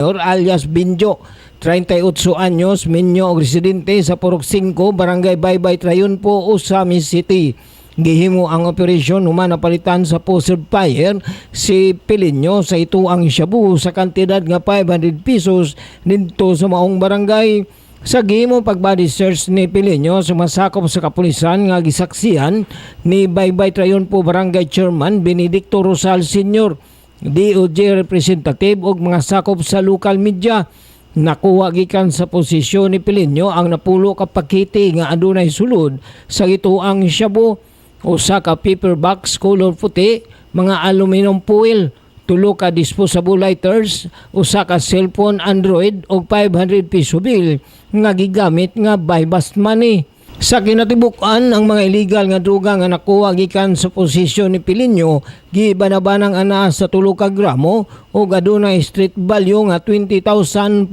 alias Binjo, 38 anyos, minyo og residente sa Purok 5, Barangay Baybay Trayunpo, Ozamiz City. Gihimo ang operasyon human napalitan sa posted fire si Pilinyo sa ito ang shabu sa kantidad nga 500 pesos dito sa maong barangay. Sa gihimo pagbody search ni Pilinyo sumasakop sa kapulisan nga gisaksihan ni Baybay Trayunpo Barangay Chairman Benedicto Rosal Sr., DOJ representative ug mga sakop sa local media. Nakuha gikan sa posisyon ni Pilinyo ang napulo ka pakete nga adunay sulod sa gituang shabu, usa ka paper box color puti, mga aluminum foil, 3 ka disposable lighters, usa ka cellphone Android ug 500 peso bill nga gigamit nga by bust money. Sa kinatibukan, ang mga illegal nga droga nga nakuha gikan sa posisyon ni Pilinyo gibanabanang ana sa 3 ka gramo ug adunay street value nga 20,400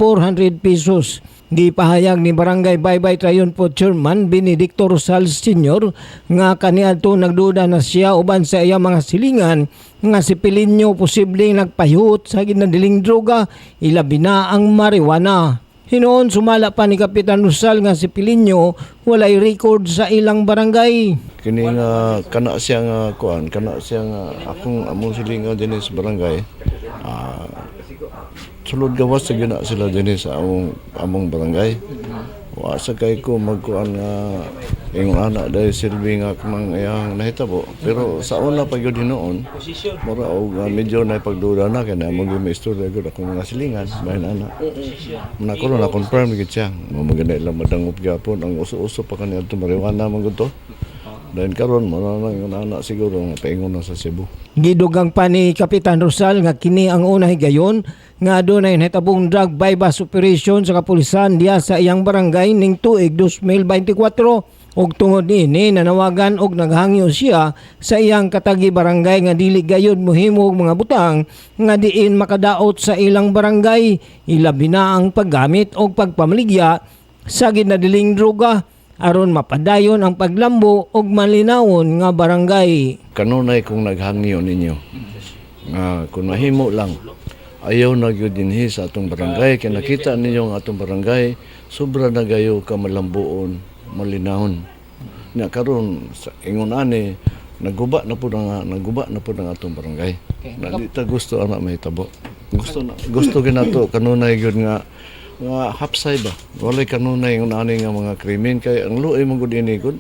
pesos. Gipahayag ni Barangay Baybay Trayunpo Chairman Benedicto Rosal Sr. nga kaniadto nagduda na siya uban sa iyang mga silingan nga si Pilinyo posibleng nagpahiyot sa ginadiling droga, ilabi na ang marijuana. Hinoon sumala pa ni Kapitan Rosal nga si Pilinyo walay record sa ilang barangay. Kini nga kana siya nga kuan, kana siya nga akong among silingan dinhi sa barangay. Sulod gawas sa gina sila dinhi sa among barangay. Wa sa kay ko magkuan nga ingon ana dahil silbi nga kamang iyang nahitabo. Pero sa una pa gyud hinoon, mura og medyo na pagduda na kay na mo gyud istorya gyud akong mga silingan bahin ana. Muna ko na confirm gid siya. Maganda lang madangop gyapon ang uso-uso pa kani adto marijuana man gud to. Dahil karon mo na anak siguro nga paingon na sa Cebu. Gidugang pa ni Kapitan Rosal nga kini ang unang higayon nga adunay nahitabong drug bypass operation sa kapulisan diya sa iyang barangay ning tuig 2024. Og tungod niini nanawagan og naghangyo siya sa iyang katagi barangay nga dili gayud mohimo og mga butang nga diin makadaot sa ilang barangay, ilabi na ang paggamit og pagpamaligya sa ginadiling droga aron mapadayon ang paglambo og malinawon nga barangay. Kanunay kung naghangyo ninyo. Kung mahimo lang ayaw na gyud dinhi sa atong barangay kay nakita ninyo ang atong barangay sobra na gayo ka malambuon, malinawon. Nya karon sa ingon ani naguba na pud ang atong barangay. Nalita gusto ana mahitabo. Gusto ginato kanunay gyud nga hapsay ba walay kanunay ng ani nga mga krimen kay ang luoy mo gud ini gud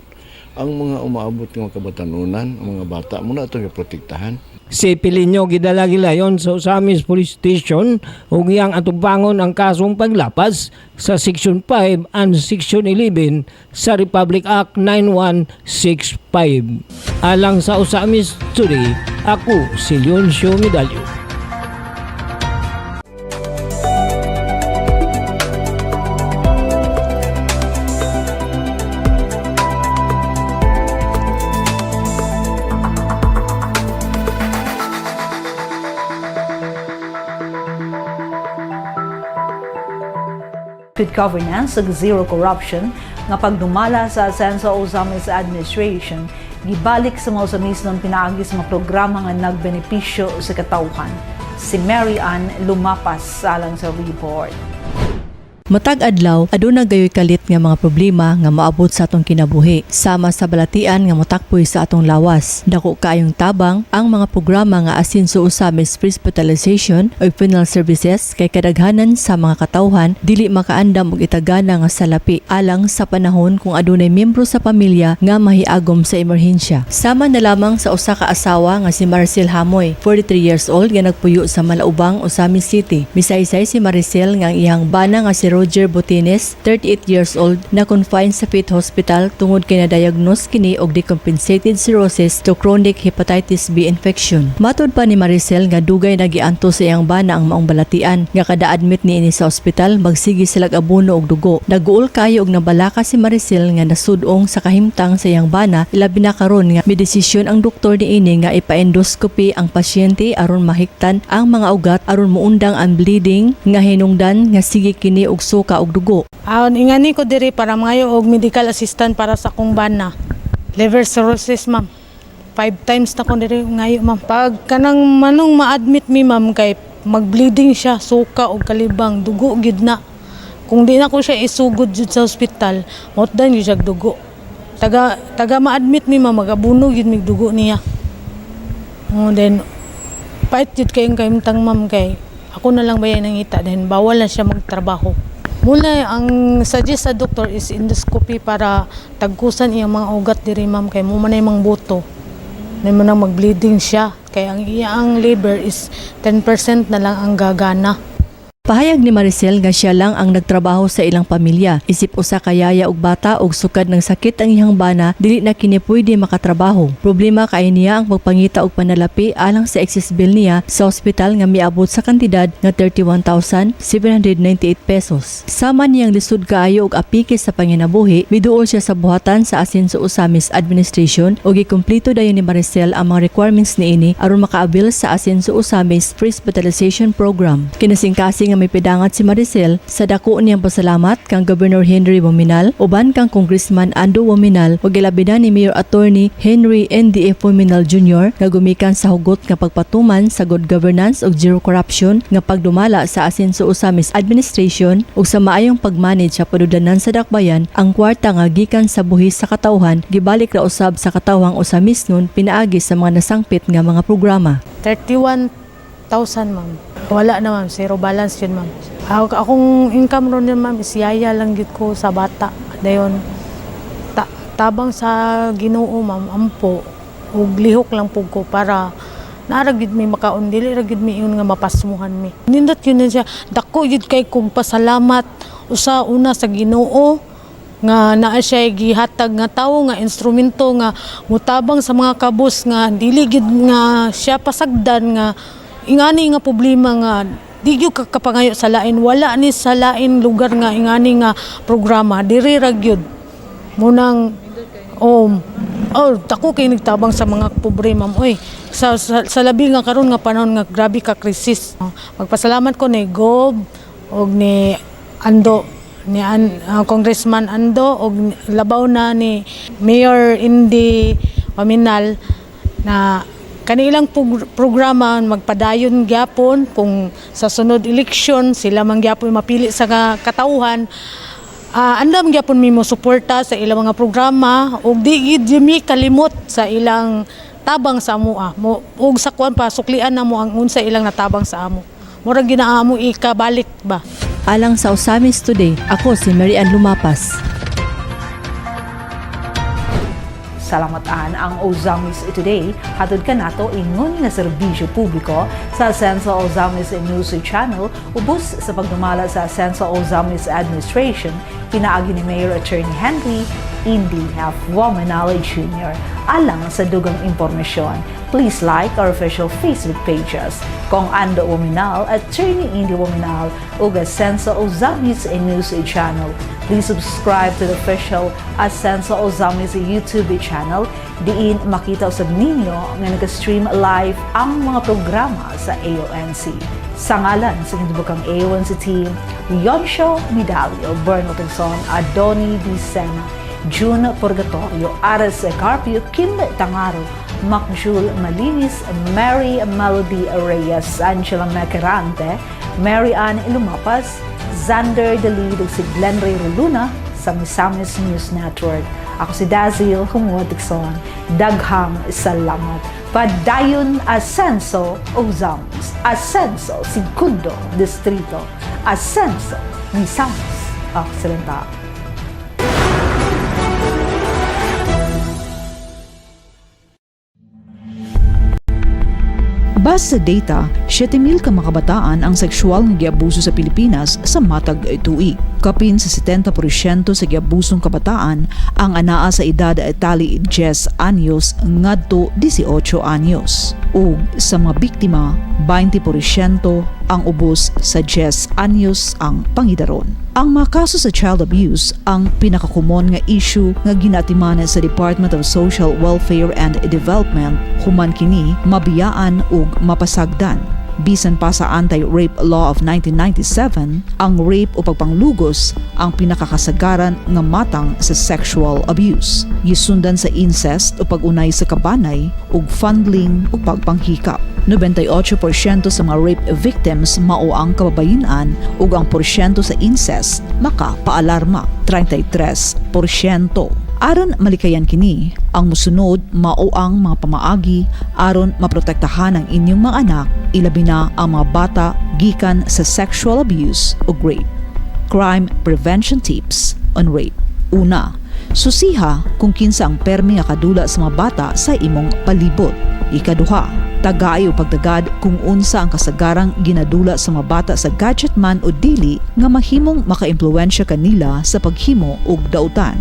ang mga umaabot nga kabatanunan, ang mga bata mo na itong protektahan. Si Pilinyo gidala gilayon sa Ozamiz Police Station ug iyang atubangon ang kasong paglapas sa Section 5 and Section 11 sa Republic Act 9165. Alang sa Ozamiz Today, ako si Leoncio Medallo. Good governance ug zero corruption nga pagdumala sa Asenso Ozamiz administration gibalik sa mga Ozamiz ng pinaagi sa mga programa nga nagbenepisyo sa katawhan. Si Mary Ann Lumapas alang sa report. Matag adlaw, aduna gayoy kalit nga mga problema nga maabot sa atong kinabuhi. Sama sa balatian nga motakpoy sa atong lawas. Dako kaayong tabang ang mga programa nga Asenso Ozamiz Hospitalization o funeral services kay kadaghanan sa mga katawhan dili makaandam og itagana nga salapi alang sa panahon kung adunay miyembro sa pamilya nga mahiagom sa emerhensya. Sama na lamang sa usa ka asawa nga si Maricel Hamoy, 43 years old nga nagpuyo sa Malaubang, Ozamiz City. Misaysay si Maricel nga ang iyang bana nga si Roger Botines, 38 years old, na confined sa Pitt Hospital tungod kay na-diagnose kini og decompensated cirrhosis to chronic hepatitis B infection. Matod pa ni Maricel nga dugay nagianto sa iyang bana ang maong balatian nga kada admit niini sa ospital magsigi sila abono og dugo. Naguol kayo og nabalaka si Maricel nga nasudong sa kahimtang sa iyang bana, ilabi na karon nga midesisyon ang doktor niini nga ipa-endoscopy ang pasyente aron mahiktan ang mga ugat aron muundang ang bleeding nga hinungdan nga sige kini og suka og dugo. Ingani ko diri para mangayo og medical assistant para sa kong bana. Liver cirrhosis, ma'am. 5 times na ko diri ngayo, ma'am. Pag kanang manong ma-admit mi, ma'am, kay Mag-bleeding siya, suka o kalibang, dugo gid na. Kung di na ko siya isugod jud sa ospital, motdan yun siya dugo. Taga ma-admit mi magabuno yun mig dugo niya. Then, pait yun kayong kaimtang ma'am kay ako na lang bayan ng ita, then bawal na siya magtrabaho. Mula ang suggest sa doktor is endoscopy para tagkusan iyang mga ugat diri ma'am kay mo man ay mang buto. Na mo nang mag-bleeding siya kay ang iyang liver is 10% na lang ang gagana. Pahayag ni Maricel nga siya lang ang nagtrabaho sa ilang pamilya. Isip usa ka yaya ug bata og sukad ng sakit ang iyang bana, dili na kini pwede makatrabaho. Problema kay niya ang pagpangita og panalapi alang sa excess bill niya sa ospital nga miabot sa kantidad nga 31,798 pesos. Sama niyang lisod kaayo og apike sa panginabuhi, miduol siya sa buhatan sa Asenso Ozamiz Administration ug gikumpleto dayon ni Maricel ang mga requirements niini aron makaabil sa Asenso Ozamiz Free Hospitalization Program. Kinasingkasing may pidangat si Maricel sa dako niyang pasalamat kang Governor Henry Wominal, uban kang Congressman Ando Wominal ug gilabidan ni Mayor Attorney Henry NDF Wominal Jr. nga gumikan sa hugot nga pagpatuman sa good governance ug zero corruption nga pagdumala sa Asenso Ozamiz Administration ug sa maayong pagmanage sa padudanan sa dakbayan. Ang kwarta nga gikan sa buhis sa katawhan gibalik ra usab sa katawhang Ozamiz nun pinaagi sa mga nasangpit nga mga programa. 31,000 ma'am. Wala na ma'am, zero balance yun ma'am. Akong income ron yun ma'am, is yaya lang gid ko sa bata. Dayon, tabang sa Ginoo ma'am, ampo, ug lihok lang po ko para naragid mi makaon, dili ragid mi yun nga mapasmuhan mi. Nindot yun na siya, dako yun kay kong pasalamat, usa una sa Ginoo, nga naa siya gihatag nga tawo nga instrumento nga mutabang sa mga kabus nga dili gid nga siya pasagdan nga ingani nga problema nga di gyud kapangayo sa lain, wala ni sa lain lugar nga ingani nga programa diri ra gyud munang dako kay nagtabang sa mga pobre ma'am. Sa labi nga karon nga panahon nga grabe ka krisis. Magpasalamat ko ni Gob og ni Ando ni Congressman Ando og labaw na ni Mayor Indi Wominal na kanilang programa magpadayon gyapon kung sa sunod eleksyon sila man gyapon mapili sa katauhan. Andam gyapon mi mo suporta sa ilang mga programa ug di gid mi kalimot sa ilang tabang sa amo ug sa kuan pa suklian na mo ang unsa ilang natabang sa amo. Murag ginaamo ikabalik ba. Alang sa Ozamiz Today, ako si Mary Ann Lumapas. Salamataan ang Ozamiz Today, hatod ka nato ingon nga serbisyo publiko sa Asenso Ozamiz News Channel ubos sa pagdumala sa Asenso Ozamiz Administration pinaagi ni Mayor Attorney Henry Indi F. Wominal Jr. Alang sa dugang impormasyon, please like our official Facebook pages kung Ando Wominal, Attorney Indi Wominal ug Asenso Ozamiz News Channel. Please subscribe to the official Asenso Ozamiz YouTube channel. Diin makita usab ninyo nga nag-stream live ang mga programa sa AONC. Sa ngalan sa gindubukang AONC team, Yonsho Medalio, Berno Pinson, Adoni Dicena, June Purgatorio, Ares Carpio, Kim Tangaro, Macjul Malinis, Mary Melody Reyes, Angela Mecarante, Mary Ann Lumapas, Xander Dalid ug si Glenn Ray Roluna sa Misamis News Network. Ako si Dazil Humutikson. Daghang salamat. Padayon Asenso Ozamiz, Asenso Segundo Distrito, Asenso Misamis Occidental. Base sa data, 7,000 ka mga kabataan ang sexual nga giabuso sa Pilipinas sa matag tuig. Kapin sa 70% sa giabusong kabataan ang anaa sa edad tali 10 anyos ngadto 18 anyos. Ug sa mga biktima, 20% ang ubos sa 10 anyos ang pangidaron. Ang mga kaso sa child abuse ang pinakakomon nga issue nga ginatimanan sa Department of Social Welfare and Development human kini mabiyaan ug mapasagdan. Bisan pa sa Anti-Rape Law of 1997, ang rape o pagpanglugos ang pinakakasagaran nga matang sa sexual abuse. Gisundan sa incest o pag-unay sa kabanay ug fondling o pagpanghikap. 98% sa mga rape victims mao ang kababayen-an ug ang porsyento sa incest maka-paalarma, 33%. Aron malikayan kini, ang musunod mao ang mga pamaagi aron maprotektahan ang inyong mga anak, ilabi na ang mga bata gikan sa sexual abuse o rape. Crime prevention tips on rape. Una, susiha kung kinsa ang permi nga kadula sa mga bata sa imong palibot. Ikaduha, tagay o pagdagad kung unsa ang kasagarang ginadula sa mga bata sa gadget man o dili nga mahimong makaimpluwensya kanila sa paghimo og dautan.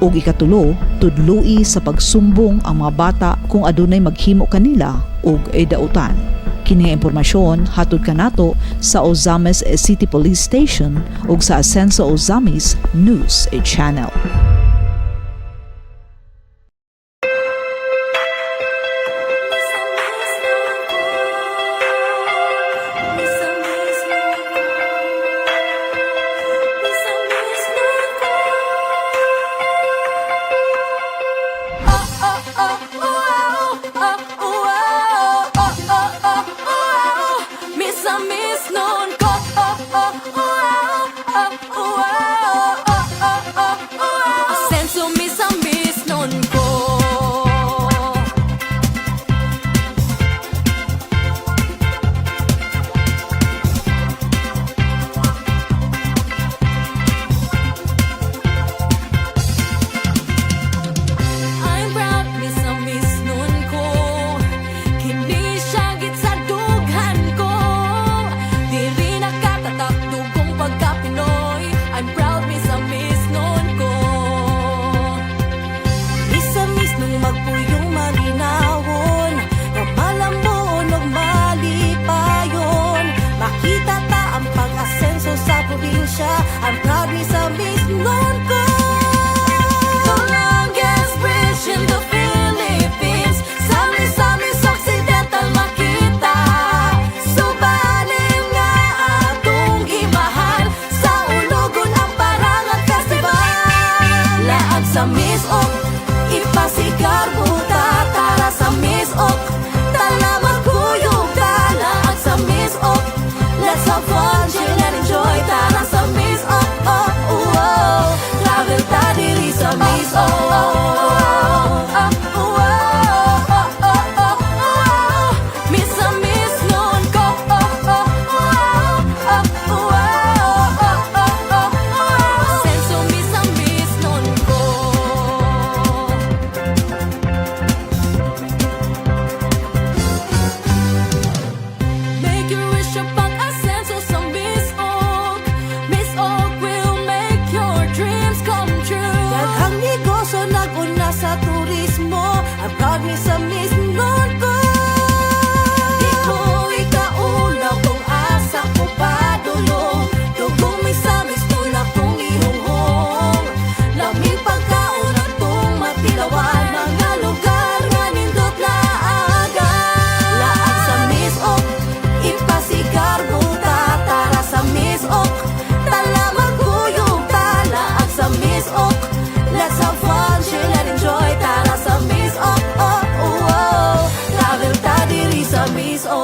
Ug ikatulo, tudloi sa pagsumbong ang mga bata kung adunay maghimo kanila og dautan. Kini nga impormasyon hatod kanato sa Ozamiz City Police Station ug sa Asenso Ozamiz News Channel. I'm proud ni sa Miss noon ko. The longest bridge in the Philippines. Sa Occidental makita. Subanin nga atong gimahan. Sa ulogon ang parangat festival. Laag sa Miss Ok, ipasigar buta. Tara sa Miss Ok, tala magkuyog ta. Laag sa Miss Ok, let's have fun, chill and enjoy. Tara sa Miss Ok, travel ta diri sa Miss Ok. Miss sa Miss noon ko. Asenso Miss sa Miss noon ko. Make your wish upang Asenso sa Miss Ok. Miss Ok will make your dreams come true. Daghang negosyo nag-una sa turismo. I'm proud ni sa Miss noon ko. Di ko ikaulaw kung asa ko padulong. Dugong Miss sa Miss tulak kong ihonghong. Laming pagkaon at tong matilawan. Mga lugar nga nindot laagan. Laag sa Miss Ok, ipasigar buta. Tara sa Miss Ok, tala magkuyog ta. Laag sa Miss Ok, let's have fun, chill and enjoy. Tara sa Miss Ok, travel ta diri sa Miss Ok.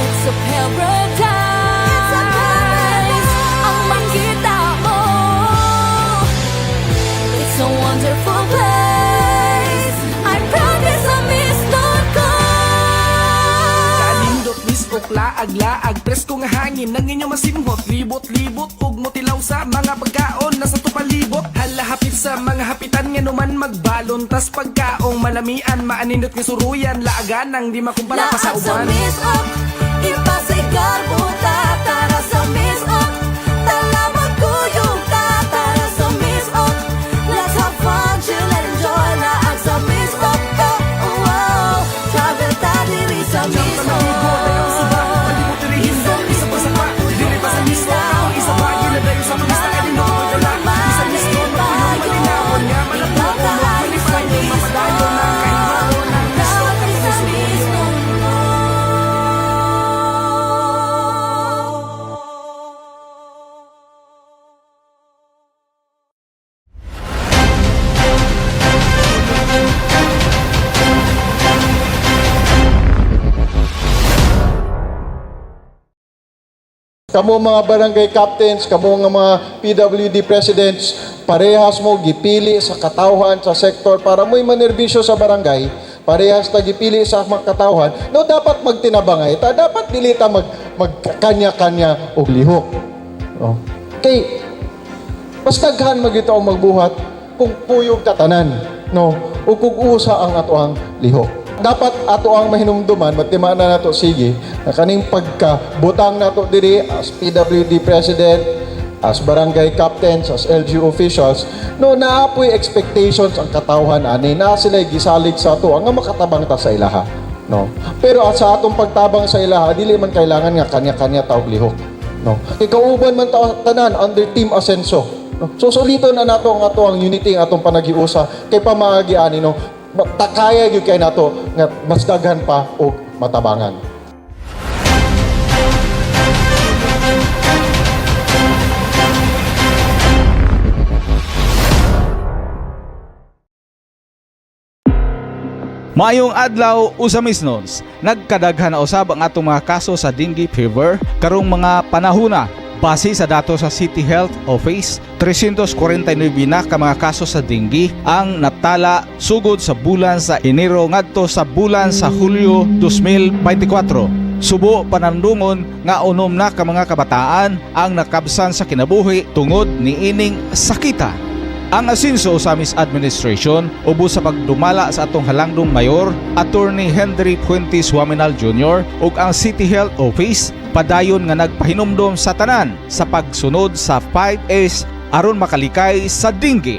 It's a paradise. Ang makita mo. It's a wonderful place. I'm proud ni sa Miss noon ko. Kalindot Miss Ok, laag-laag presko nga hangin nang inyo masimhot, libot-libot ug motilaw sa mga pagkaon nasa tupalibot. Hala hapit sa mga hapitan nga numan magbalon, tas pagkaong malamian maaninot nga suruyan, laagan nang di makumpara pa sa Laag sa uban. Miss Ok, ipasigar buta. Tara sa Miss Ok, tala magkuyog ta. Tara sa Miss Ok, let's have fun, chill and enjoy. Laag sa Miss Ok, travel ta diri sa Miss Ok. Kamo mga barangay captains, kamo nga mga PWD presidents, parehas mo gipili sa katawhan sa sektor para mo'y manerbisyo sa barangay, parehas ta gipili sa mga katawhan, no dapat magtinabangay, ta dapat dili ta magkanya-kanya og lihok. No? Kay mas daghan magito ang magbuhat kung puyog tatanan, no? O kung usa ang atoang lihok. Dapat ato ang mahinumduman, matima na nato sige, na kaning pagkabutang nato diri as PWD President, as barangay captains, as LGU officials, no naapoy expectations ang katawhan ani na sila gisalig sa ato ang makatabang ta sa ilaha, no. Pero at sa atong pagtabang sa ilaha dili man kailangan nga kanya-kanya taog lihok, no. Ikauban man ta tanan under Team Asenso, no? So suliton na nato ang ato ang unity ang atong panagiusa kay pamaagi ani, no. Takaya gyud kay nato nga mas daghan pa og matabangan. Maayong adlaw Ozamiz nons. Nagkadaghan na usab ang atong mga kaso sa dengue fever karong mga panahona. Base sa datos sa City Health Office, 349 na ka mga kaso sa dengue ang natala sugod sa bulan sa Enero ngadto sa bulan sa Hulyo 2024. Subo panandungon nga unom na ka mga kabataan ang nakabsan sa kinabuhi tungod niining sakita. Ang Asenso Ozamiz Administration ubos sa pagdumala sa atong halangdong mayor, Attorney Henry Fuentes Waminal Jr. ug ang City Health Office padayon nga nagpahinumdom sa tanan sa pagsunod sa 5S aron makalikay sa dengue.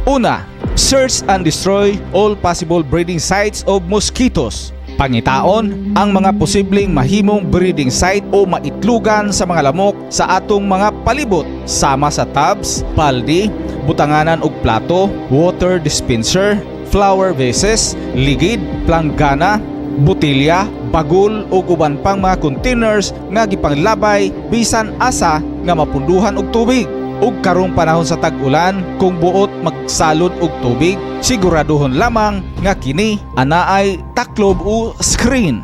Una, search and destroy all possible breeding sites of mosquitoes. Pangitaon ang mga posibleng mahimong breeding site o maitlugan sa mga lamok sa atong mga palibot sama sa tubs, paldi, butanganan og plato, water dispenser, flower vases, ligid, planggana, botilya, bagol o uban pang mga containers nga gipanglabay bisan asa nga mapunduhan og tubig. Ug karong panahon sa tag-ulan kung buot magsalod og tubig, siguraduhon lamang nga kini anaay taklob o screen.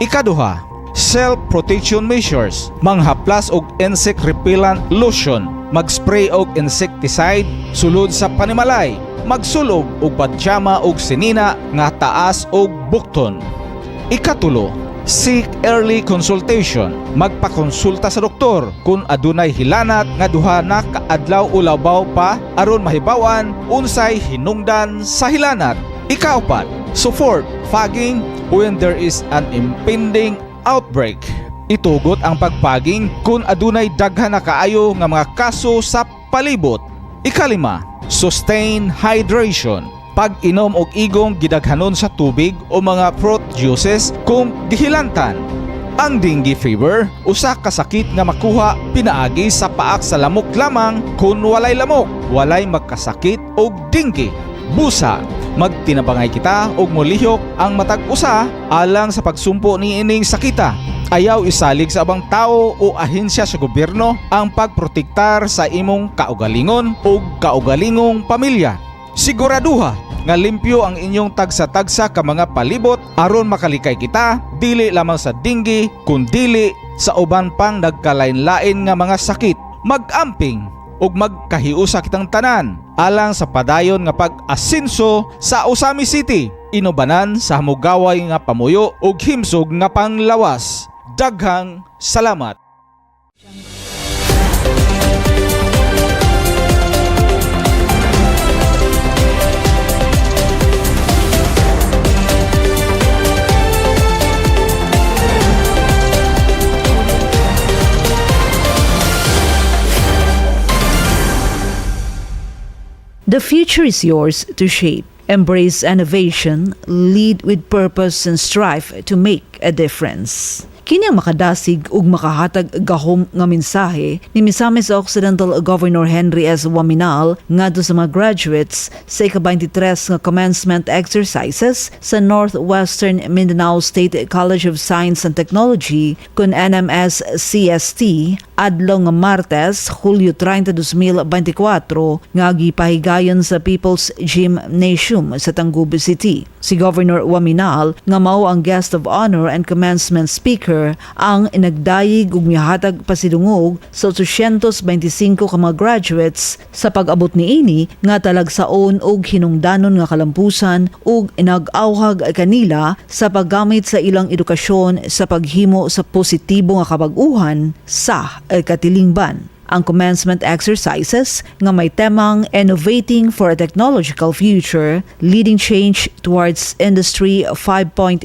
Ikaduha, self-protection measures. Manghaplas og insect repellent lotion, magspray og insecticide sulod sa panimalay, magsulog og padyama og sinina nga taas og bukton. Ikatulo, seek early consultation. Magpakonsulta sa doktor kung adunay hilanat nga duha na kaadlaw o labaw pa aron mahibawan unsay hinungdan sa hilanat. Ikaapat, support fogging when there is an impending outbreak. Itugot ang pagpaging kung adunay daghan na kaayo nga mga kaso sa palibot. Ikalima, sustain hydration. Pag-inom og igong gidaghanon sa tubig o mga fruit juices kung gihilantan. Ang dengue fever, usa ka sakit nga makuha pinaagi sa paak sa lamok lamang kung walay lamok, walay magkasakit og dengue. Busa, magtinabangay kita og molihok ang matag usa alang sa pagsumpo niining sakita. Ayaw isalig sa abang tao o ahensya sa gobyerno ang pagprotektar sa imong kaugalingon o kaugalingong pamilya. Siguraduha nga limpyo ang inyong tagsa-tagsa ka mga palibot aron makalikay kita dili lamang sa dengue kundi sa uban pang nagkalain-lain nga mga sakit. Mag-amping ug magkahiusa kitang tanan alang sa padayon nga pag-asenso sa Ozamiz City, inubanan sa hamugaway nga pamuyo ug himsog nga panglawas. Daghang salamat. The future is yours to shape. Embrace innovation, lead with purpose and strive to make a difference. Kini ang makadasig ug makahatag gahom nga mensahe ni Misamis Occidental Governor Henry S. Waminal ngadto sa mga graduates sa ika-23 nga commencement exercises sa Northwestern Mindanao State College of Science and Technology kun NMS CST adlaw nga Martes, Hulyo 30, 2024 nga gipahigayon sa People's Gymnasium sa Tangub City. Si Governor Waminal nga mao ang guest of honor and commencement speaker Future ang nagdayig ug mihatag pasidungog sa 825 ka mga graduates sa pag-abot niini nga talagsaon og hinungdanon nga kalampusan ug nag-awhag kanila sa paggamit sa ilang edukasyon sa paghimo sa positibo nga kabag-uhan sa katilingban. Ang commencement exercises nga may temang Innovating for a Technological Future, Leading Change Towards Industry 5.0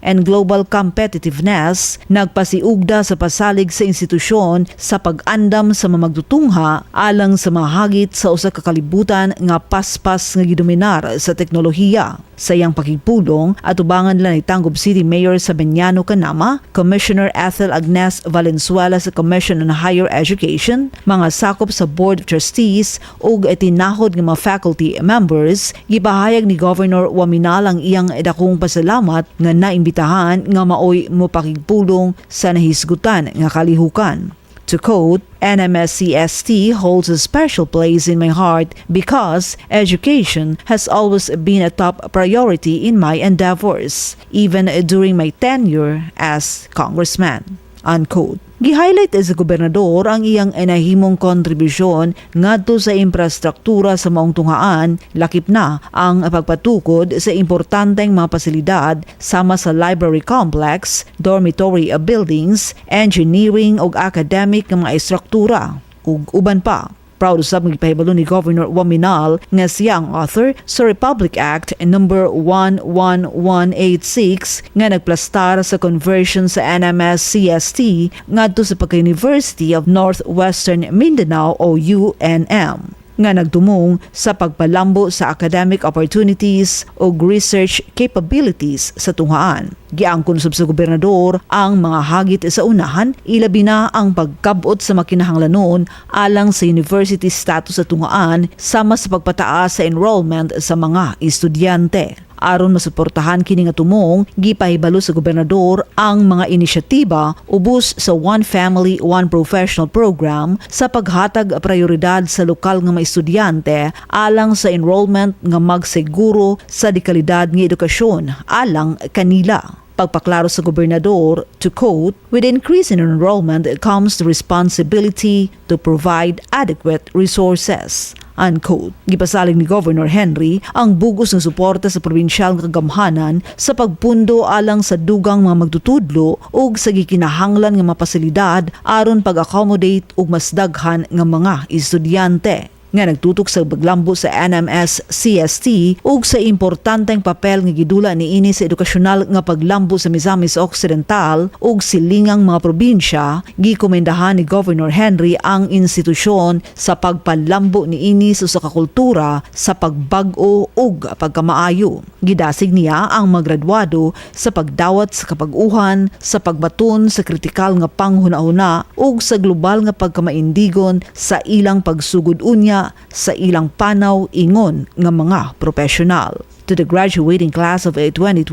and Global Competitiveness nagpasiugda sa pasalig sa institusyon sa pag-andam sa mamagdutungha alang sa mahagit sa usa ka kalibutan nga paspas nga gidominar sa teknolohiya. Sa iyang pakigpulong, atubangan lang ni Tangub City Mayor sa Benyano Kanama, Commissioner Ethel Agnes Valenzuela sa Commission on Higher Education, mga sakop sa Board of Trustees ug tinahod nga mga faculty members, gipahayag ni Governor Waminal ang iyang dakong pasalamat nga naimbitahan nga maoy mopakigpulong sa nahisgutan nga kalihukan. To quote, NMSCST holds a special place in my heart because education has always been a top priority in my endeavors, even during my tenure as congressman. Unquote. Gi-highlight sa gobernador ang iyang nahimong kontribusyon ngadto sa infrastruktura sa maong tunghaan, lakip na ang pagpatukod sa importanteng mga pasilidad sama sa library complex, dormitory buildings, engineering ug academic nga mga istruktura ug uban pa. Proud usab magpahibalo ni Governor Waminal nga siya ang author sa Republic Act No. 11186 nga nagplastar sa conversion sa NMS-CST ngadto sa pagka-University of Northwestern Mindanao o UNM nga nagtumong sa pagpalambo sa academic opportunities o research capabilities sa tunghaan. Giangkon sab sa gobernador ang mga hagit sa unahan, ilabi na ang pagkabot sa makinahanglanon alang sa university status sa tunghaan sama sa pagpataas sa enrollment sa mga estudyante. Aron masuportahan kini nga tumong, gipahibalo sa gobernador ang mga inisyatiba ubos sa One Family, One Professional program sa paghatag prioridad sa lokal nga mga estudyante alang sa enrollment nga magsiguro sa dekalidad nga edukasyon alang kanila. Pagpaklaro sa gobernador, to quote, with increase in enrollment comes the responsibility to provide adequate resources. Unquote. Gipasalig ni Governor Henry ang bugos ng suporta sa probinsyal nga kagamhanan sa pagpundo alang sa dugang mga magtutudlo ug sa gikinahanglan nga mga pasilidad aron pag-accommodate ug mas daghan nga mga estudyante. Nga nagtutok sa paglambo sa NMS-CST ug sa importanteng papel nga gidula niini sa edukasyonal nga paglambo sa Misamis Occidental ug silingang mga probinsya, gikomendahan ni Governor Henry ang institusyon sa pagpalambo niini sa usa ka kultura sa pagbag-o ug pagkamaayo. Gidasig niya ang mga graduado sa pagdawat sa kapag-uhan, sa pagbaton sa kritikal nga panghuna-huna ug sa global nga pagkamaindigon sa ilang pagsugod unya sa ilang panaw ingon nga mga profesional. To the graduating class of 2024,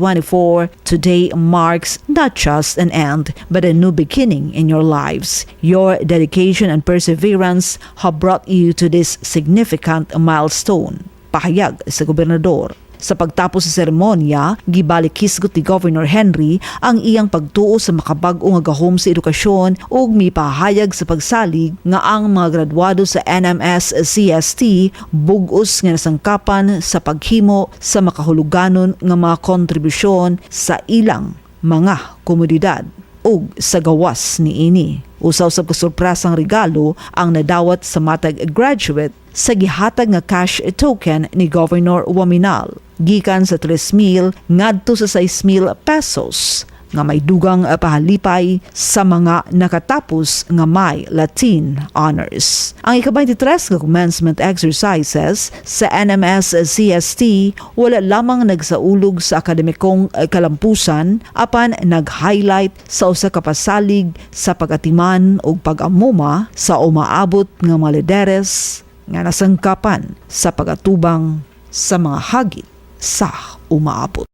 today marks not just an end, but a new beginning in your lives. Your dedication and perseverance have brought you to this significant milestone. Pahayag sa gobernador. Sa pagtapos sa seremonya, gibalik hisgot ni Governor Henry ang iyang pagtuo sa makabag-o nga gahom sa edukasyon ug mipahayag sa pagsalig nga ang mga graduado sa NMS-CST bug-os nga nasangkapan sa paghimo sa makahuluganon nga mga kontribusyon sa ilang mga komunidad ug sa gawas niini. Usaw-usab ka surpresang regalo ang nadawat sa matag graduate sa gihatag nga cash token ni Governor Waminal. Gikan sa 3,000 ngadto sa 6,000 pesos nga may dugang pahalipay sa mga nakatapos nga may Latin honors. Ang ika-23 nga commencement exercises sa NMS-CST wala lamang nagsaulog sa akademikong kalampusan apan nag-highlight sa usa ka pasalig sa pag-atiman ug pag-amuma sa umaabot nga mga lideres nga nasangkapan sa pagatubang sa mga hagit sa umaabot.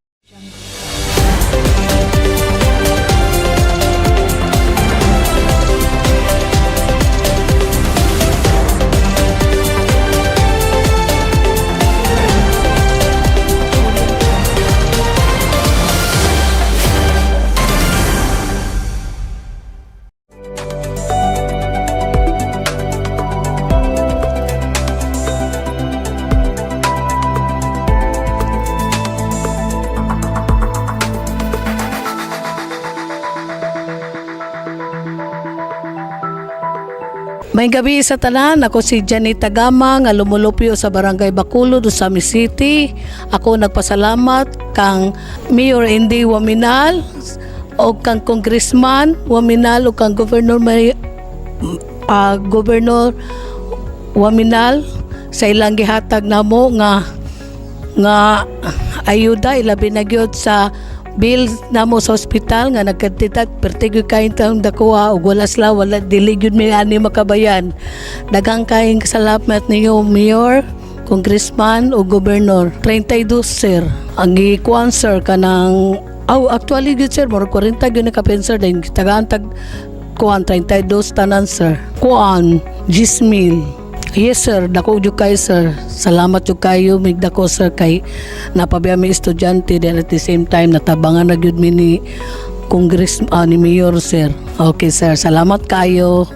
May gabi sa tanan, ako si Janita Gama nga lumulupyo sa Barangay Bacolod, Ozamiz City. Ako nagpasalamat kang Mayor Indy Waminal o kang Congressman Waminal o kang Governor Waminal sa ilang gihatag namo nga ayuda ilabi na gyud sa bill namo sa ospital nga nagkatitat pertigo kain taong dakuha ug wala dili gyud mi ani makabayan. Daghang kaayong salamat ninyo Mayor, Congressman o Governor. 32 sir ang gikuan sir kanang actually good sir more 40 gyud na ka-penser din tagaan tag kuan 32 tanan sir. Kuan 10,000. Yes sir, dako jud kay sir. Salamat jud kayo migdako sir kay napabiya mi estudyante then at the same time natabangan na gyud mi ni ni Mayor sir. Okay sir, salamat kayo.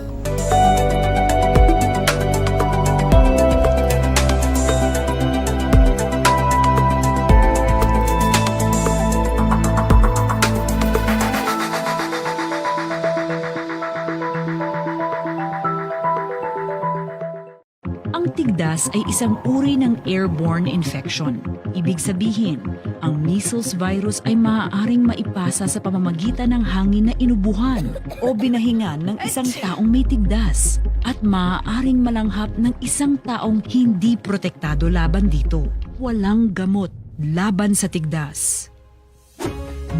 Ang tigdas ay isang uri ng airborne infection. Ibig sabihin, ang measles virus ay maaaring maipasa sa pamamagitan ng hangin na inubuhan o binahingan ng isang taong may tigdas at maaaring malanghap ng isang taong hindi protektado laban dito. Walang gamot laban sa tigdas.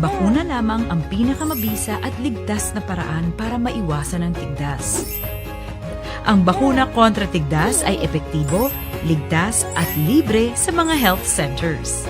Bakuna lamang ang pinakamabisa at ligtas na paraan para maiwasan ang tigdas. Ang bakuna kontra tigdas ay epektibo, ligtas at libre sa mga health centers.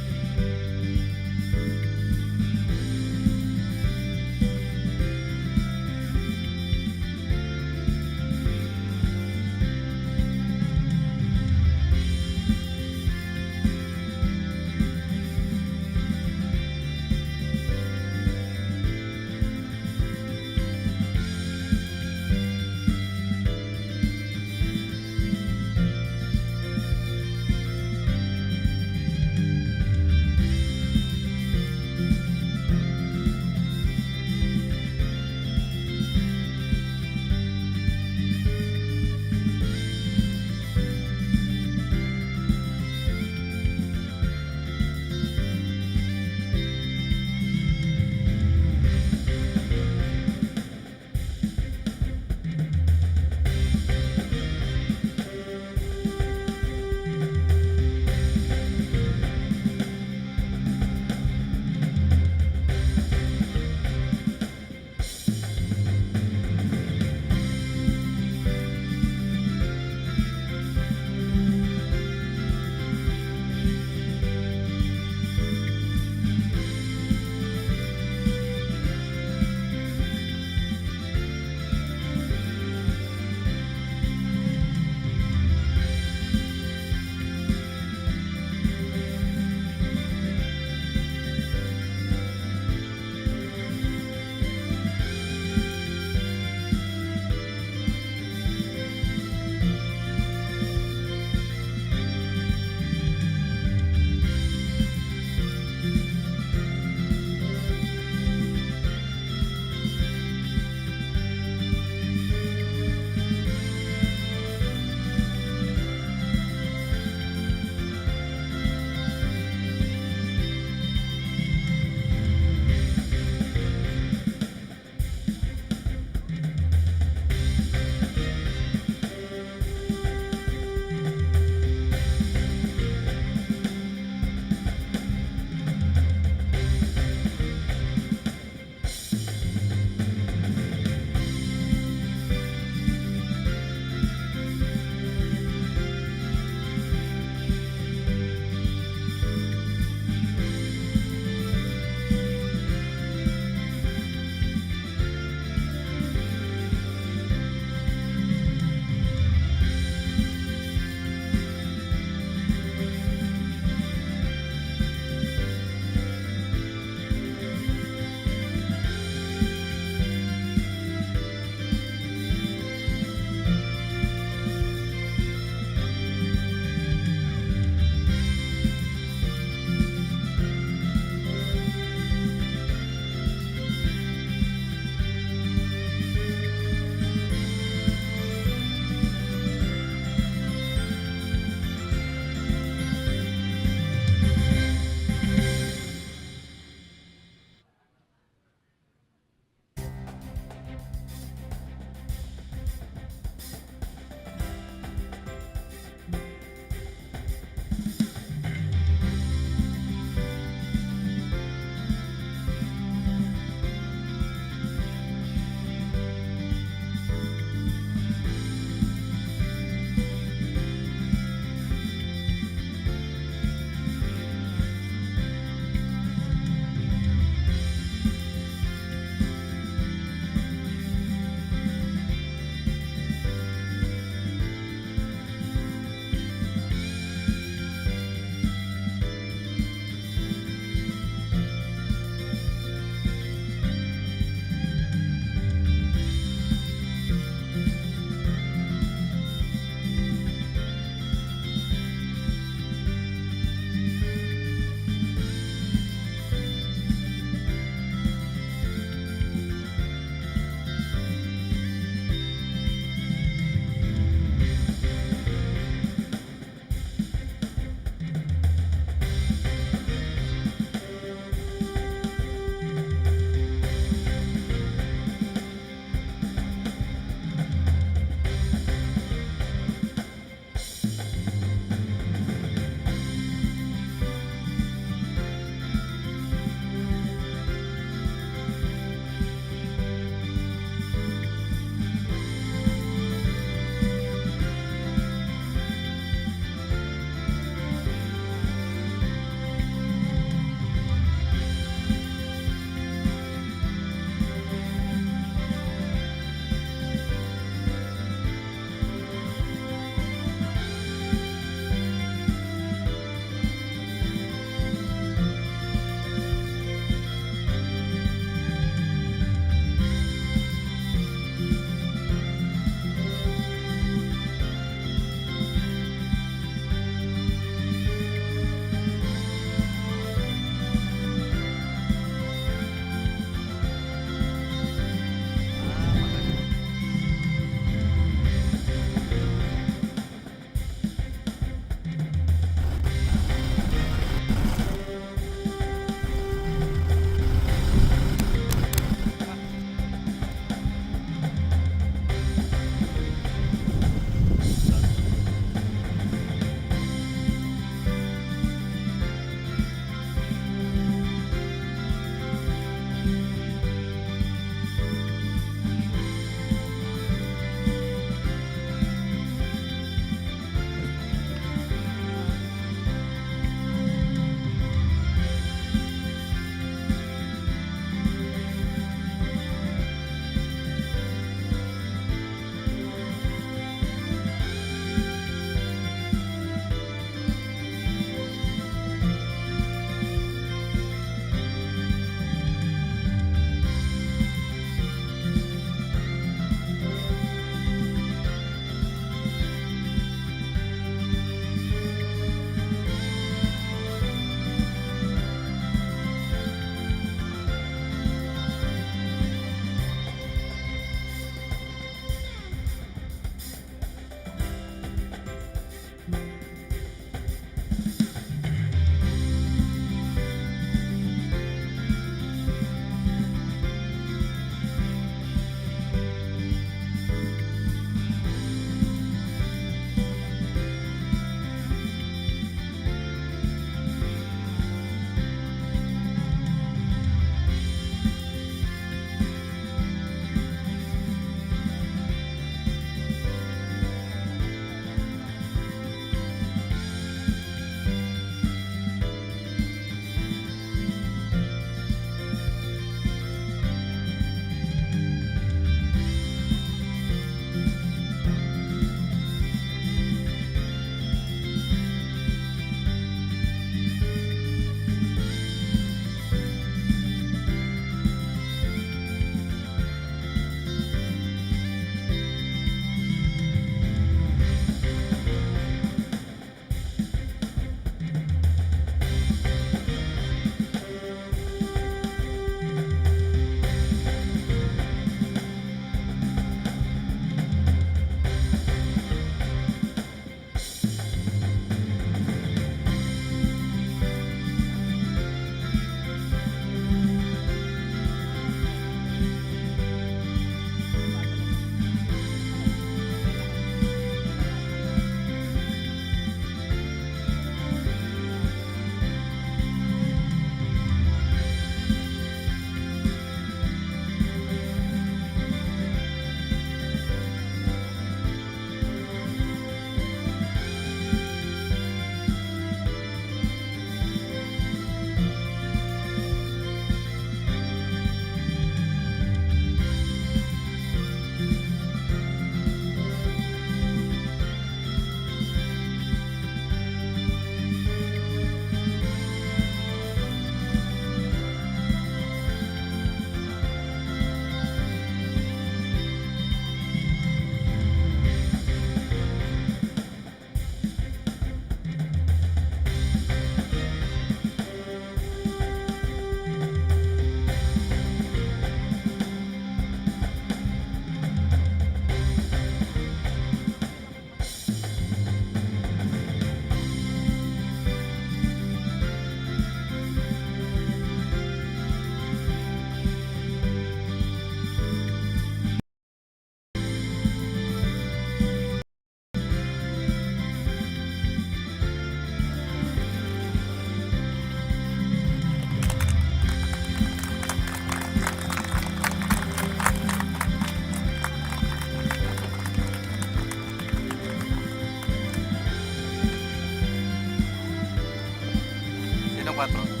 4.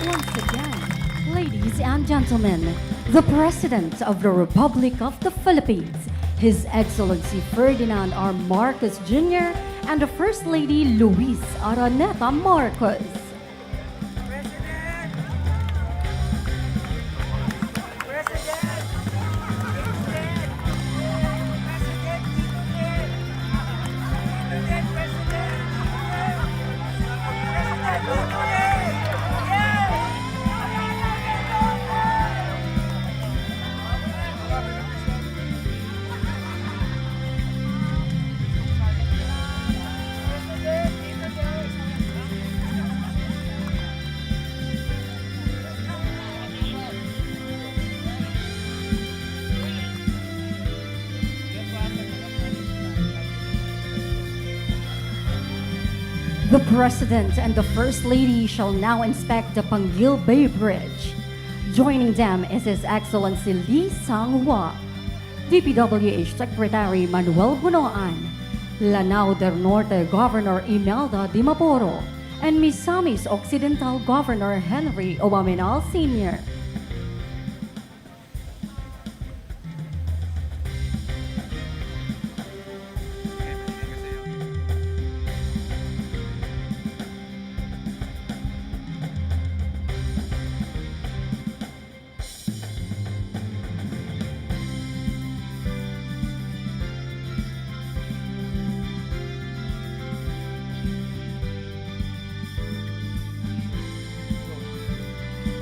Once again, ladies and gentlemen, the President of the Republic of the Philippines, His Excellency Ferdinand R. Marcos Jr., and the First Lady Luis Araneta Marcos. The President and the First Lady shall now inspect the Panguil Bay Bridge. Joining them is His Excellency Lee Sang-hwa, DPWH Secretary Manuel Bunoan, Lanao del Norte Governor Imelda Dimaporo, and Misamis Occidental Governor Henry Obaminal Sr.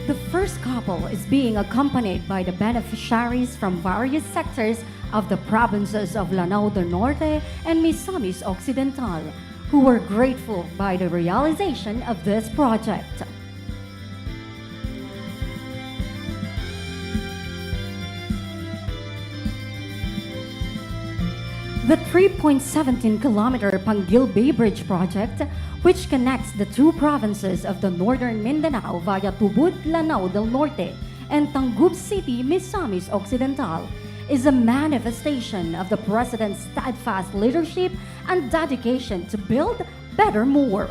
The first couple is being accompanied by the beneficiaries from various sectors of the provinces of Lanao del Norte and Misamis Occidental, who were grateful by the realization of this project. The 3.17-kilometer Panguil Bay Bridge project, which connects the two provinces of the northern Mindanao via Tubud, Lanao del Norte, and Tangub City, Misamis Occidental, is a manifestation of the President's steadfast leadership and dedication to build better more.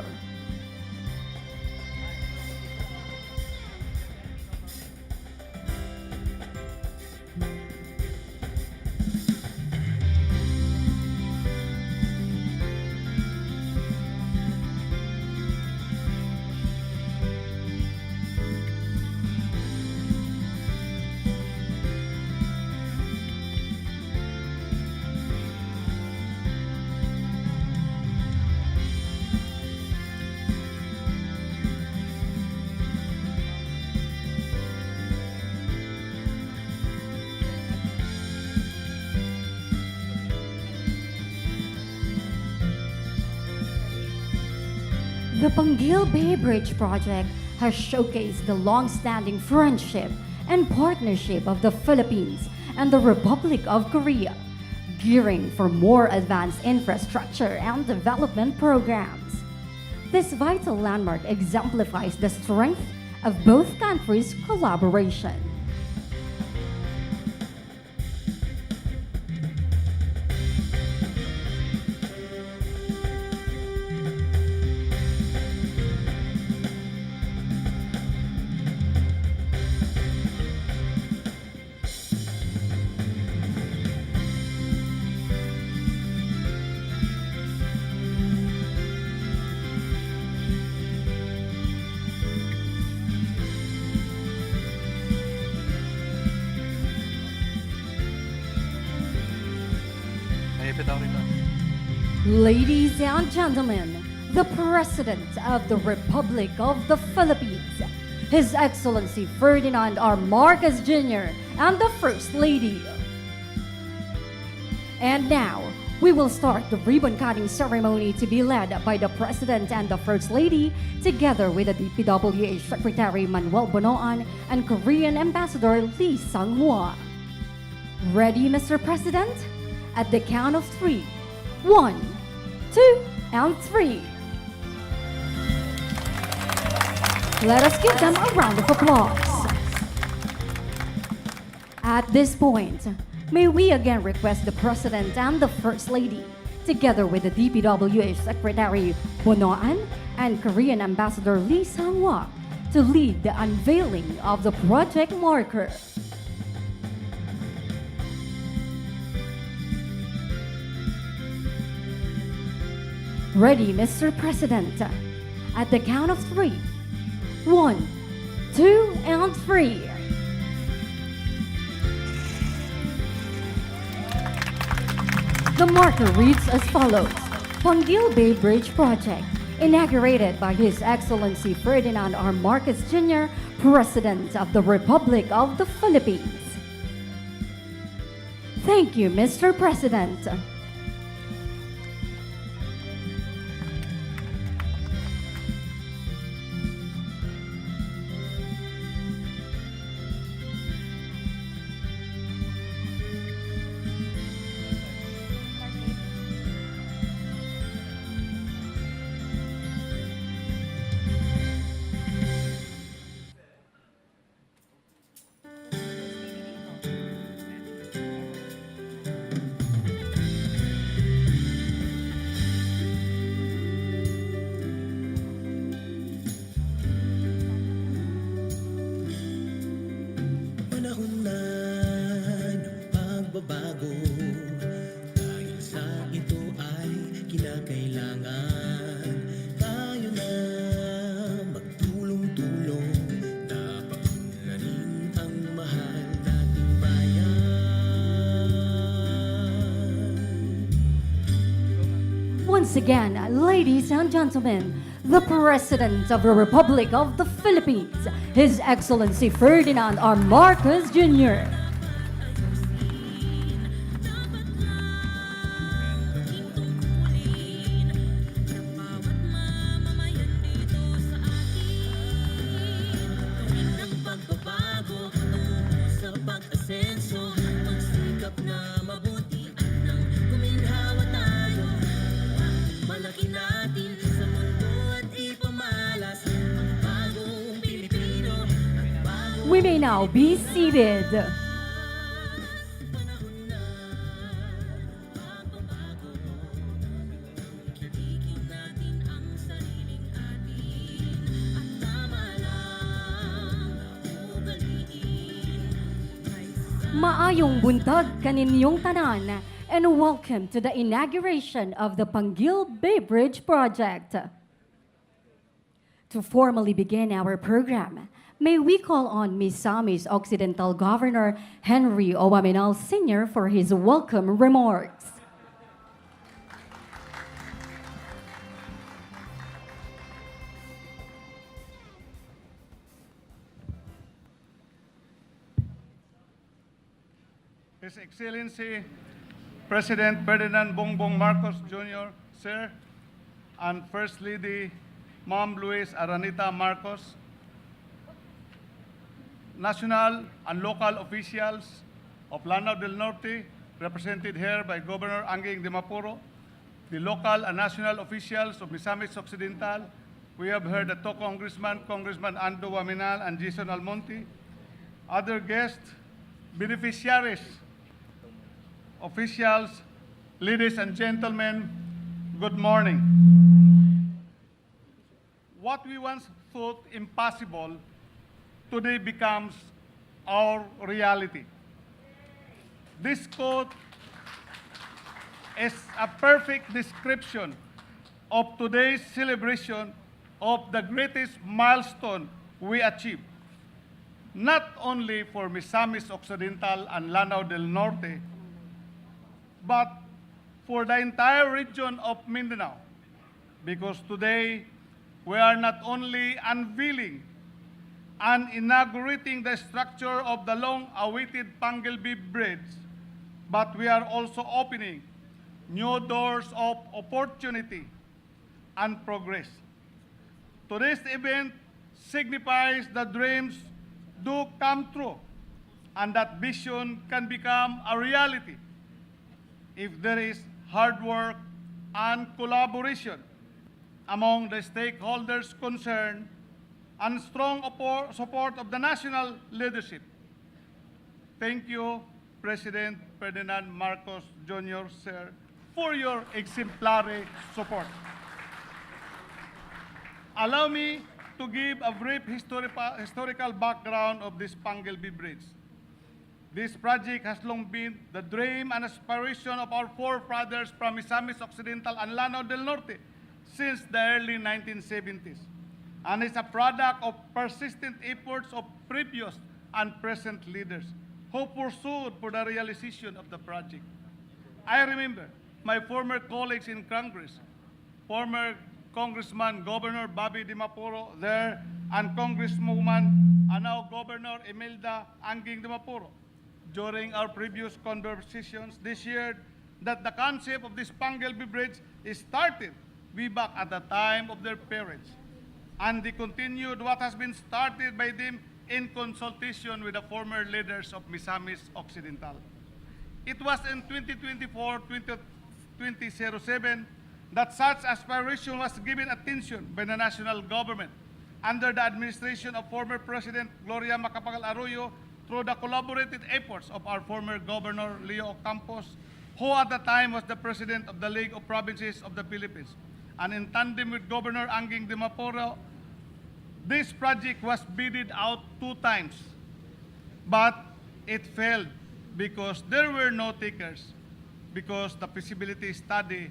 The Panguil Bay Bridge project has showcased the long-standing friendship and partnership of the Philippines and the Republic of Korea, gearing for more advanced infrastructure and development programs. This vital landmark exemplifies the strength of both countries' collaboration. Ladies and gentlemen, the President of the Republic of the Philippines, His Excellency Ferdinand R. Marcos Jr., and the First Lady. And now, we will start the ribbon-cutting ceremony to be led by the President and the First Lady, together with the DPWH Secretary Manuel Bonoan and Korean Ambassador Lee Sang-hwa. Ready, Mr. President? At the count of 3. 1, 2, and 3. Let us give them a round of applause. At this point, may we again request the President and the First Lady, together with the DPWH Secretary Bonoan and Korean Ambassador Lee Sang-hwa, to lead the unveiling of the project marker. Ready, Mr. President. At the count of 3. 1, 2, and 3. The marker reads as follows: Panguil Bay Bridge Project, inaugurated by His Excellency Ferdinand R. Marcos Jr., President of the Republic of the Philippines. Thank you, Mr. President. Panahon na ng pagbabago, dahil sa ito ay kinakailangan tayo na magtulong-tulong, napaunlarin ang mahal nating bayan. Once again, ladies and gentlemen, the President of the Republic of the Philippines, His Excellency Ferdinand R. Marcos Jr. Pagbabago, sa pag-asenso, magsikap na mabuti ng kuminhawa tayo. Malaki natin sa mundo at ipamalas ang bagong Pilipino at bagong We may now be seated. panahon na pagbabago. Kitikip natin ang sariling atin at tama lang na ugaliin. Maayong buntag kaninyong tanan, and welcome to the inauguration of the Panguil Bay Bridge Project. To formally begin our program, may we call on Misamis Occidental Governor Henry Owaminal Sr. for his welcome remarks. His Excellency President Ferdinand Bongbong Marcos Jr., Sir, and First Lady Ma'am Luis Aranita Marcos, national and local officials of Lanao del Norte, represented here by Governor Anging de Mapuro, the local and national officials of Misamis Occidental. We have heard the two Congressman Ando Waminal and Jason Almonte, other guests, beneficiaries, officials, ladies and gentlemen, good morning. What we once thought impossible today becomes our reality. This quote is a perfect description of today's celebration of the greatest milestone we achieved, not only for Misamis Occidental and Lanao del Norte, but for the entire region of Mindanao, because today we are not only unveiling and inaugurating the structure of the long-awaited Pangelby Bridge, but we are also opening new doors of opportunity and progress. Today's event signifies that dreams do come true and that vision can become a reality if there is hard work and collaboration among the stakeholders concerned and strong support of the national leadership. Thank you, President Ferdinand Marcos Jr., sir, for your exemplary support. Allow me to give a brief historical background of this Pangelby Bridge. This project has long been the dream and aspiration of our forefathers from Misamis Occidental and Lanao del Norte since the early 1970s, and is a product of persistent efforts of previous and present leaders who pursued for the realization of the project. I remember my former colleagues in Congress, former Congressman Governor Bobby Dimapuro there, and Congresswoman and now Governor Imelda Anging Dimapuro. During our previous conversations this year, that the concept of this Pangelby Bridge is started way back at the time of their parents, and they continued what has been started by them in consultation with the former leaders of Misamis Occidental. It was in 2024-2007 that such aspiration was given attention by the national government under the administration of former President Gloria Macapagal Arroyo through the collaborated efforts of our former Governor Leo Campos, who at the time was the President of the League of Provinces of the Philippines. And in tandem with Governor Anging Dimapuro, this project was bidded out 2 times, but it failed because there were no takers, because the feasibility study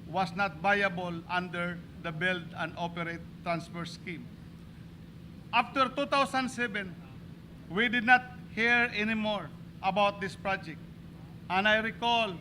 was not viable under the Build and Operate Transfer Scheme. After 2007, we did not hear anymore about this project. And I recall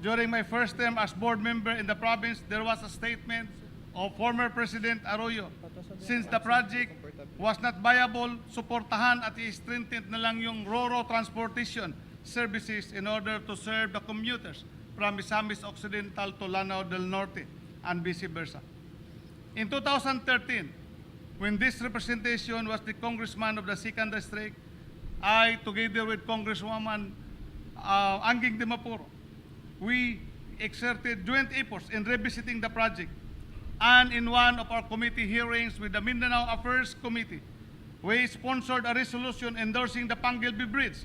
during my first term as board member in the province, there was a statement of former President Arroyo. Since the project was not viable, suportahan at i-strengthen na lang yung RoRo transportation services in order to serve the commuters from Misamis Occidental to Lanao del Norte and vice versa. In 2013, when this representation was the congressman of the 2nd District, I, together with Congresswoman Anging Dimapuro, we exerted joint efforts in revisiting the project. And in one of our committee hearings with the Mindanao Affairs Committee, we sponsored a resolution endorsing the Pangelby Bridge,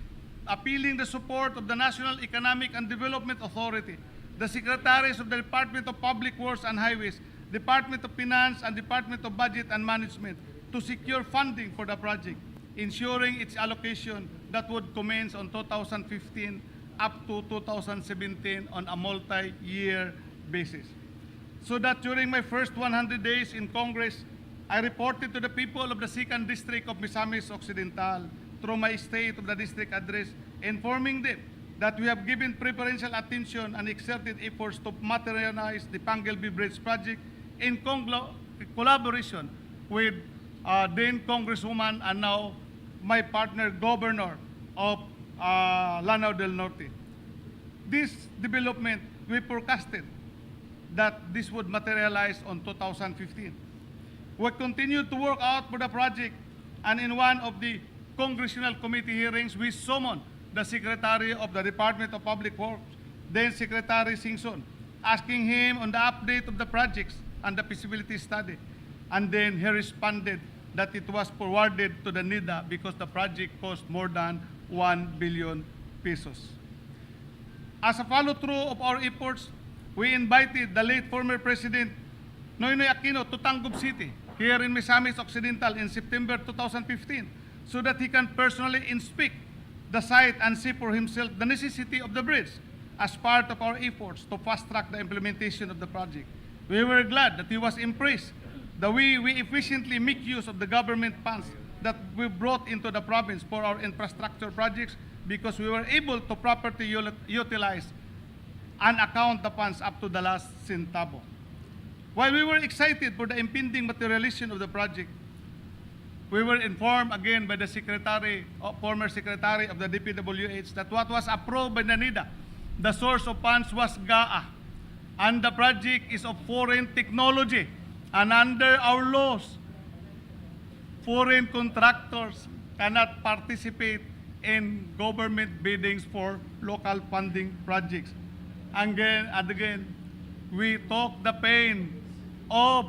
appealing the support of the National Economic and Development Authority, the Secretaries of the Department of Public Works and Highways, Department of Finance, and Department of Budget and Management to secure funding for the project, ensuring its allocation that would commence on 2015 up to 2017 on a multi-year basis. So that during my first 100 days in Congress, I reported to the people of the 2nd District of Misamis Occidental through my State of the District address, informing them that we have given preferential attention and exerted efforts to materialize the Pangelby Bridge project in collaboration with then Congresswoman and now my partner Governor of Lanao del Norte. This development, we forecasted that this would materialize on 2015. We continued to work out for the project, and in one of the congressional committee hearings, we summoned the Secretary of the Department of Public Works, then Secretary Singson, asking him on the update of the projects and the feasibility study. And then he responded that it was forwarded to the NIDA because the project cost more than 1 billion pesos. As a follow-through of our efforts, we invited the late former President Noynoy Aquino to Tangub City, here in Misamis Occidental in September 2015, so that he can personally inspect the site and see for himself the necessity of the bridge as part of our efforts to fast-track the implementation of the project. We were glad that he was impressed the way we efficiently make use of the government funds that we brought into the province for our infrastructure projects, because we were able to properly utilize and account the funds up to the last centavo. While we were excited for the impending materialization of the project, we were informed again by the former secretary of the DPWH that what was approved by NANIDA, the source of funds was GAA, and the project is of foreign technology. And under our laws, foreign contractors cannot participate in government biddings for local funding projects. Again and again, we took the pain of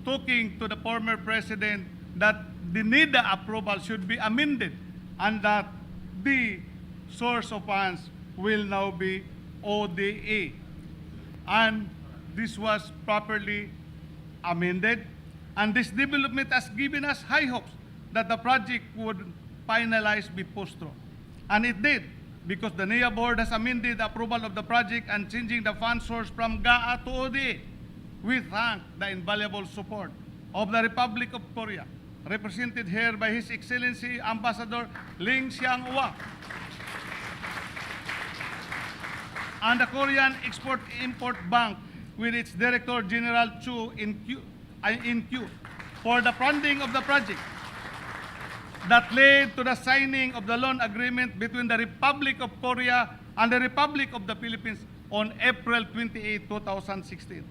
talking to the former president that the NIDA approval should be amended and that the source of funds will now be ODA. And this was properly amended, and this development has given us high hopes that the project would finalize before. And it did, because the NIA board has amended the approval of the project and changing the fund source from GAA to ODA. We thank the invaluable support of the Republic of Korea, represented here by His Excellency Ambassador Ling Xianghua, and the Korean Export-Import Bank with its Director General Chu in Q for the funding of the project that led to the signing of the loan agreement between the Republic of Korea and the Republic of the Philippines on April 28, 2016.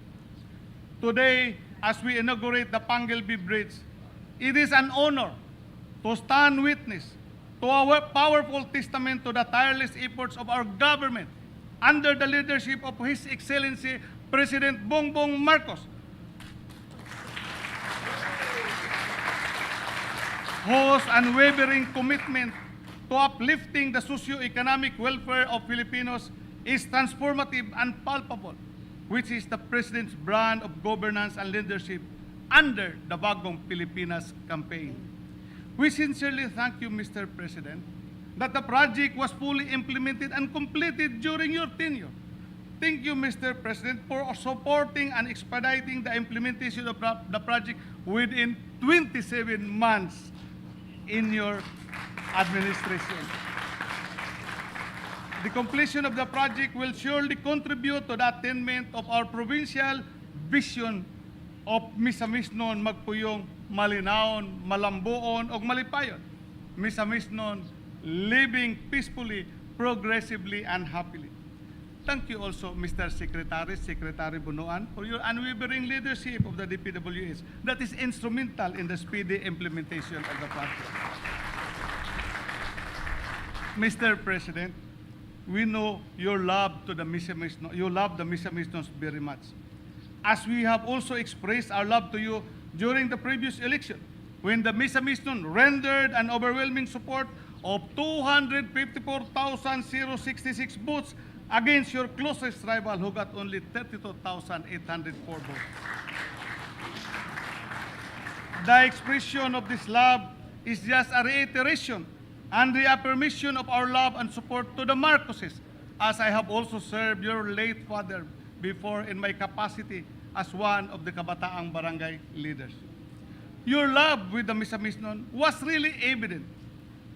Today, as we inaugurate the Pangelby Bridge, it is an honor to stand witness to our powerful testament to the tireless efforts of our government under the leadership of His Excellency President Bongbong Marcos, whose unwavering commitment to uplifting the socio-economic welfare of Filipinos is transformative and palpable, which is the President's brand of governance and leadership under the Bagong Pilipinas campaign. We sincerely thank you, Mr. President, that the project was fully implemented and completed during your tenure. Thank you, Mr. President, for supporting and expediting the implementation of the project within 27 months in your administration. The completion of the project will surely contribute to the attainment of our provincial vision of Misamisnon, Magpuyong, Malinaon, Malambuon, o Malipayon. Misamisnon, living peacefully, progressively, and happily. Thank you also, Mr. Secretary Bunuan, for your unwavering leadership of the DPWH that is instrumental in the speedy implementation of the project. Mr. President, we know your love to the Misamisnon. You love the Misamisnons very much, as we have also expressed our love to you during the previous election, when the Misamisnon rendered an overwhelming support of 254,066 votes against your closest rival, who got only 32,804 votes. The expression of this love is just a reiteration and reaffirmation of our love and support to the Marcoses, as I have also served your late father before in my capacity as one of the Kabataang Barangay leaders. Your love with the Misamisnon was really evident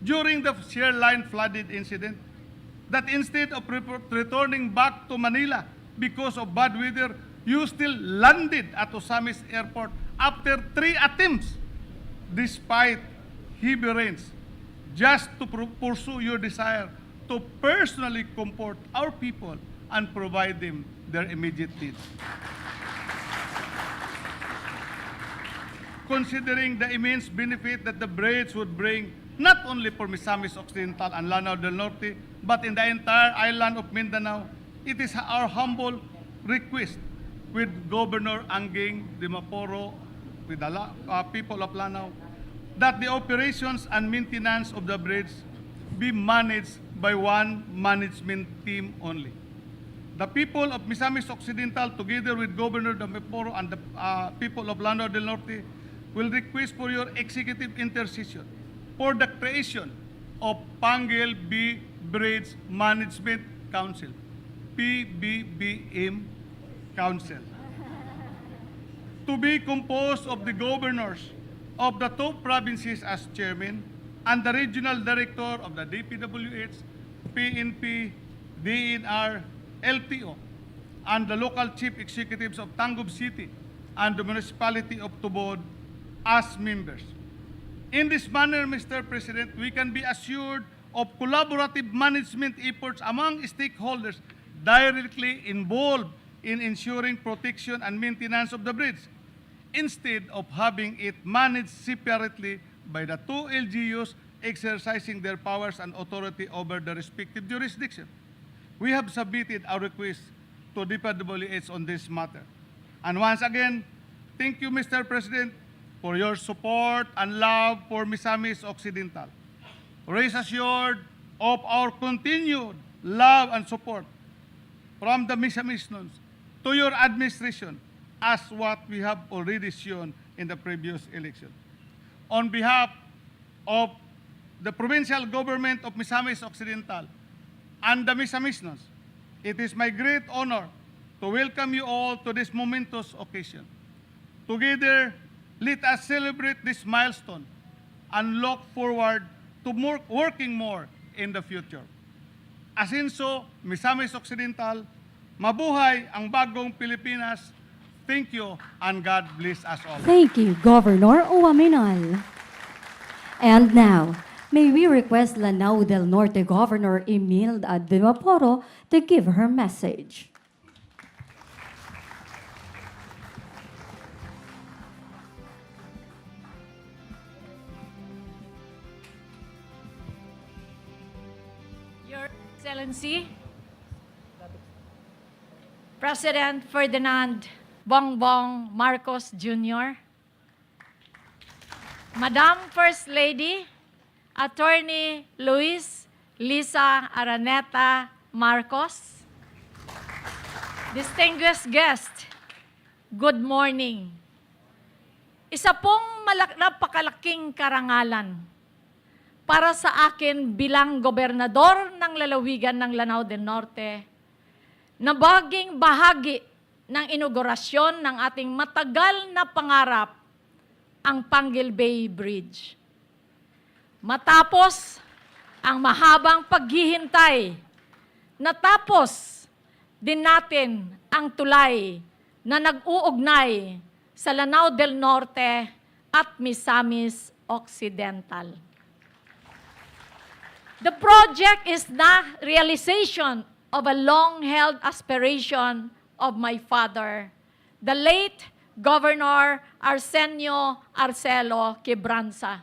during the Sierra Line flooded incident, that instead of returning back to Manila because of bad weather, you still landed at Ozamiz Airport after 3 attempts, despite heavy rains, just to pursue your desire to personally comfort our people and provide them their immediate needs. Considering the immense benefit that the bridge would bring, not only for Misamis Occidental and Lanao del Norte, but in the entire island of Mindanao, it is our humble request with Governor Anging Dimaporo, with the people of Lanao, that the operations and maintenance of the bridge be managed by one management team only. The people of Misamis Occidental, together with Governor Dimaporo and the people of Lanao del Norte, will request for your executive intercession for the creation of Pangelby Bridge Management Council, PBBM Council, to be composed of the governors of the 2 provinces as chairman and the regional director of the DPWH, PNP, DNR, LTO, and the local chief executives of Tangub City and the municipality of Tubod as members. In this manner, Mr. President, we can be assured of collaborative management efforts among stakeholders directly involved in ensuring protection and maintenance of the bridge, instead of having it managed separately by the two LGUs exercising their powers and authority over the respective jurisdiction. We have submitted our request to DPWH on this matter. And once again, thank you, Mr. President, for your support and love for Misamis Occidental. Rest assured of our continued love and support from the Misamisnons to your administration, as what we have already shown in the previous election. On behalf of the provincial government of Misamis Occidental and the Misamisnons, it is my great honor to welcome you all to this momentous occasion. Together, let us celebrate this milestone and look forward to working more in the future. Asenso, Misamis Occidental, mabuhay ang bagong Pilipinas. Thank you and God bless us all. Thank you, Governor Uaminal. And now, may we request Lanao del Norte Governor Imelda de Maporo to give her message. Your Excellency, President Ferdinand Bongbong Marcos Jr., Madam First Lady, Attorney Luis Lisa Araneta Marcos, distinguished guest, good morning. Isa pong napakalaking karangalan para sa akin bilang gobernador ng lalawigan ng Lanao del Norte na baging bahagi ng inaugurasyon ng ating matagal na pangarap, ang Panguil Bay Bridge. Matapos ang mahabang paghihintay, natapos din natin ang tulay na nag-uugnay sa Lanao del Norte at Misamis Occidental. The project is the realization of a long-held aspiration of my father, the late Governor Arsenio Arcelo Quebranza,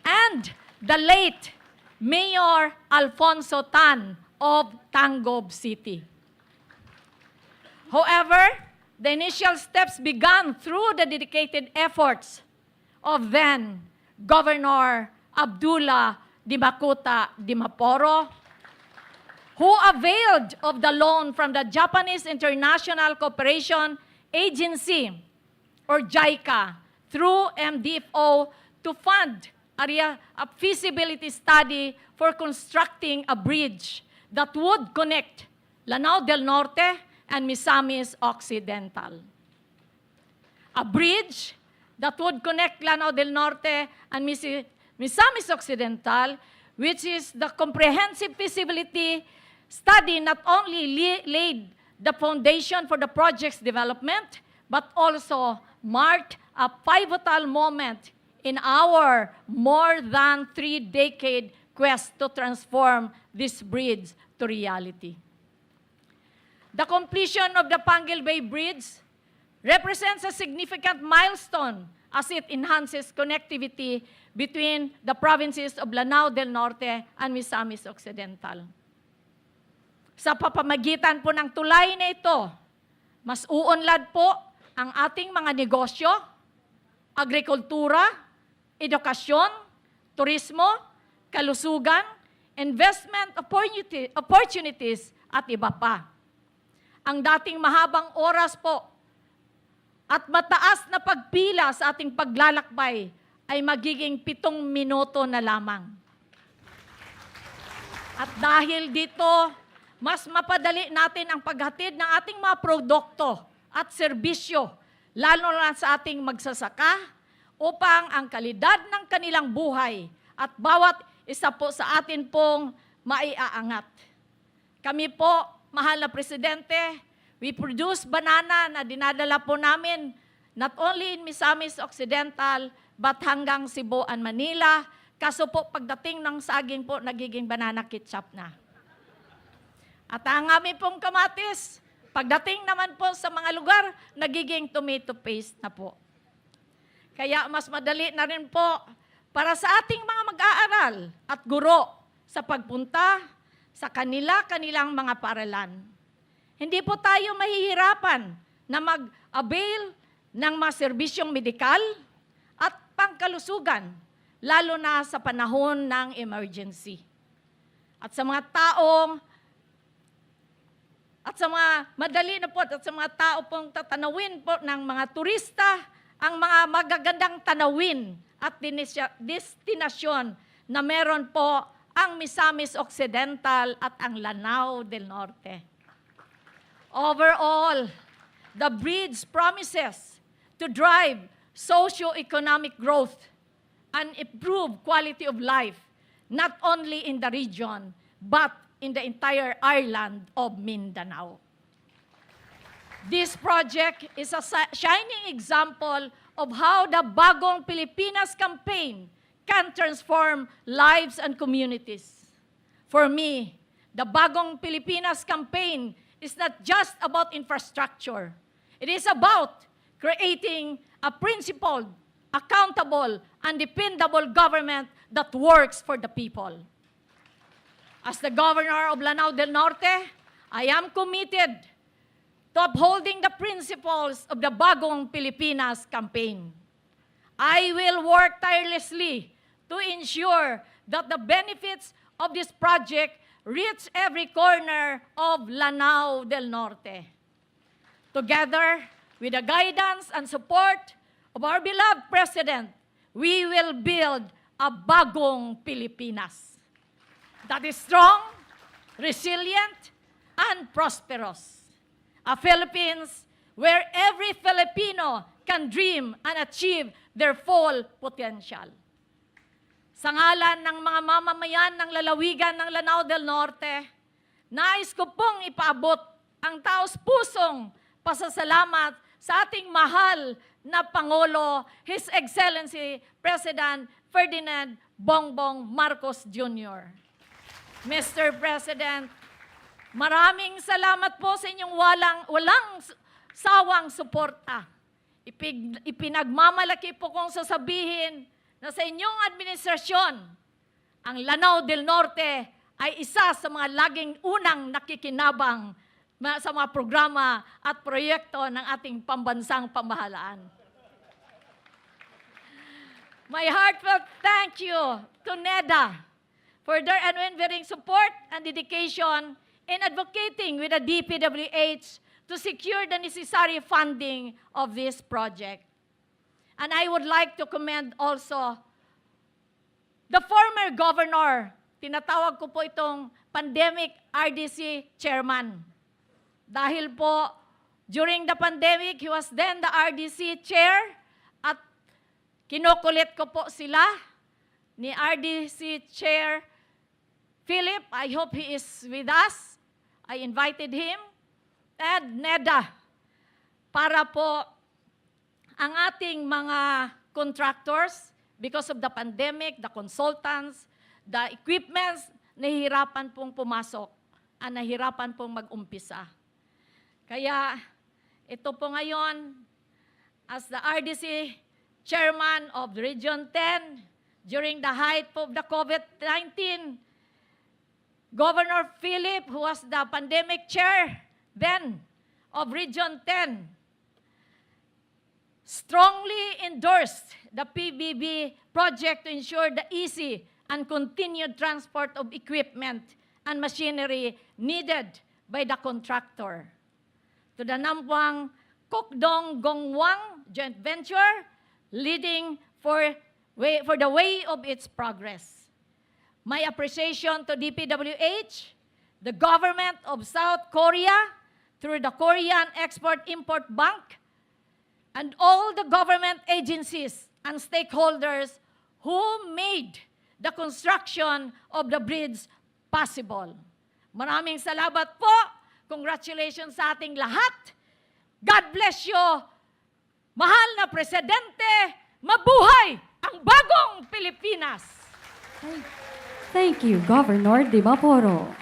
and the late Mayor Alfonso Tan of Tangub City. However, the initial steps began through the dedicated efforts of then Governor Abdullah Dimacuta Dimaporo, who availed of the loan from the Japanese International Cooperation Agency, or JICA, through MDFO to fund a feasibility study for constructing a bridge that would connect Lanao del Norte and Misamis Occidental. A bridge that would connect Lanao del Norte and Misamis Occidental, which is the comprehensive feasibility study not only laid the foundation for the project's development, but also marked a pivotal moment in our more than 3-decade quest to transform this bridge to reality. The completion of the Panguil Bay Bridge represents a significant milestone as it enhances connectivity between the provinces of Lanao del Norte and Misamis Occidental. Sa papamagitan po ng tulay na ito, mas uunlad po ang ating mga negosyo, agrikultura, edukasyon, turismo, kalusugan, investment opportunities, at iba pa. Ang dating mahabang oras po at mataas na pagpila sa ating paglalakbay ay magiging 7 minuto na lamang. At dahil dito, mas mapadali natin ang paghatid ng ating mga produkto at serbisyo, lalo na sa ating magsasaka, upang ang kalidad ng kanilang buhay at bawat isa po sa atin pong maiaangat. Kami po, mahal na Presidente, We produce banana na dinadala po namin not only in Misamis Occidental, but hanggang Cebu and Manila. Kaso po, pagdating ng saging po, nagiging banana ketchup na. At ang aming pong kamatis, pagdating naman po sa mga lugar, nagiging tomato paste na po. Kaya mas madali na rin po para sa ating mga mag-aaral at guro sa pagpunta sa kanilang mga paaralan. Hindi po tayo mahihirapan na mag-avail ng mga serbisyong medikal at pangkalusugan, lalo na sa panahon ng emergency. At sa mga taong at sa mga madali na po at sa mga tao pong tatanawin po ng mga turista ang mga magagandang tanawin at destinasyon na meron po ang Misamis Occidental at ang Lanao del Norte. Overall, the bridge promises to drive socio-economic growth and improve quality of life, not only in the region, but in the entire island of Mindanao. This project is a shining example of how the Bagong Pilipinas campaign can transform lives and communities. For me, the Bagong Pilipinas campaign is not just about infrastructure. It is about creating a principled, accountable, and dependable government that works for the people. As the Governor of Lanao del Norte, I am committed to upholding the principles of the Bagong Pilipinas campaign. I will work tirelessly to ensure that the benefits of this project reach every corner of Lanao del Norte. Together with the guidance and support of our beloved President, we will build a Bagong Pilipinas that is strong, resilient, and prosperous. A Philippines where every Filipino can dream and achieve their full potential. Sa ngalan ng mga mamamayan ng lalawigan ng Lanao del Norte, nais ko pong ipaabot ang taos-pusong pasasalamat sa ating mahal na Pangulo, His Excellency President Ferdinand Bongbong Marcos Jr. Mr. President, maraming salamat po sa inyong walang sawang suporta. Ipinagmamalaki po kong sasabihin na sa inyong administrasyon, ang Lanao del Norte ay isa sa mga laging unang nakikinabang sa mga programa at proyekto ng ating pambansang pamahalaan. My heartfelt thank you to NEDA for their unwavering support and dedication in advocating with the DPWH to secure the necessary funding of this project. And I would like to commend also the former governor, tinatawag ko po itong pandemic RDC chairman. Dahil po, during the pandemic, he was then the RDC chair at kinukulit ko po sila ni RDC chair Philip. I hope he is with us. I invited him. And NEDA, para po ang ating mga contractors, because of the pandemic, the consultants, the equipments, nahihirapan pong pumasok at nahihirapan pong mag-umpisa. Kaya ito po ngayon, as the RDC chairman of Region 10, during the height of the COVID-19, Governor Philip, who was the pandemic chair then of Region 10, strongly endorsed the PBB project to ensure the easy and continued transport of equipment and machinery needed by the contractor. To the Nampuang Kokdong Gongwang joint venture, leading for the way of its progress. My appreciation to DPWH, the government of South Korea, through the Korean Export-Import Bank, and all the government agencies and stakeholders who made the construction of the bridge possible. Maraming salamat po Congratulations sa ating lahat. God bless you. Mahal na Presidente, mabuhay ang bagong Pilipinas. Thank you, Governor Dimaporo.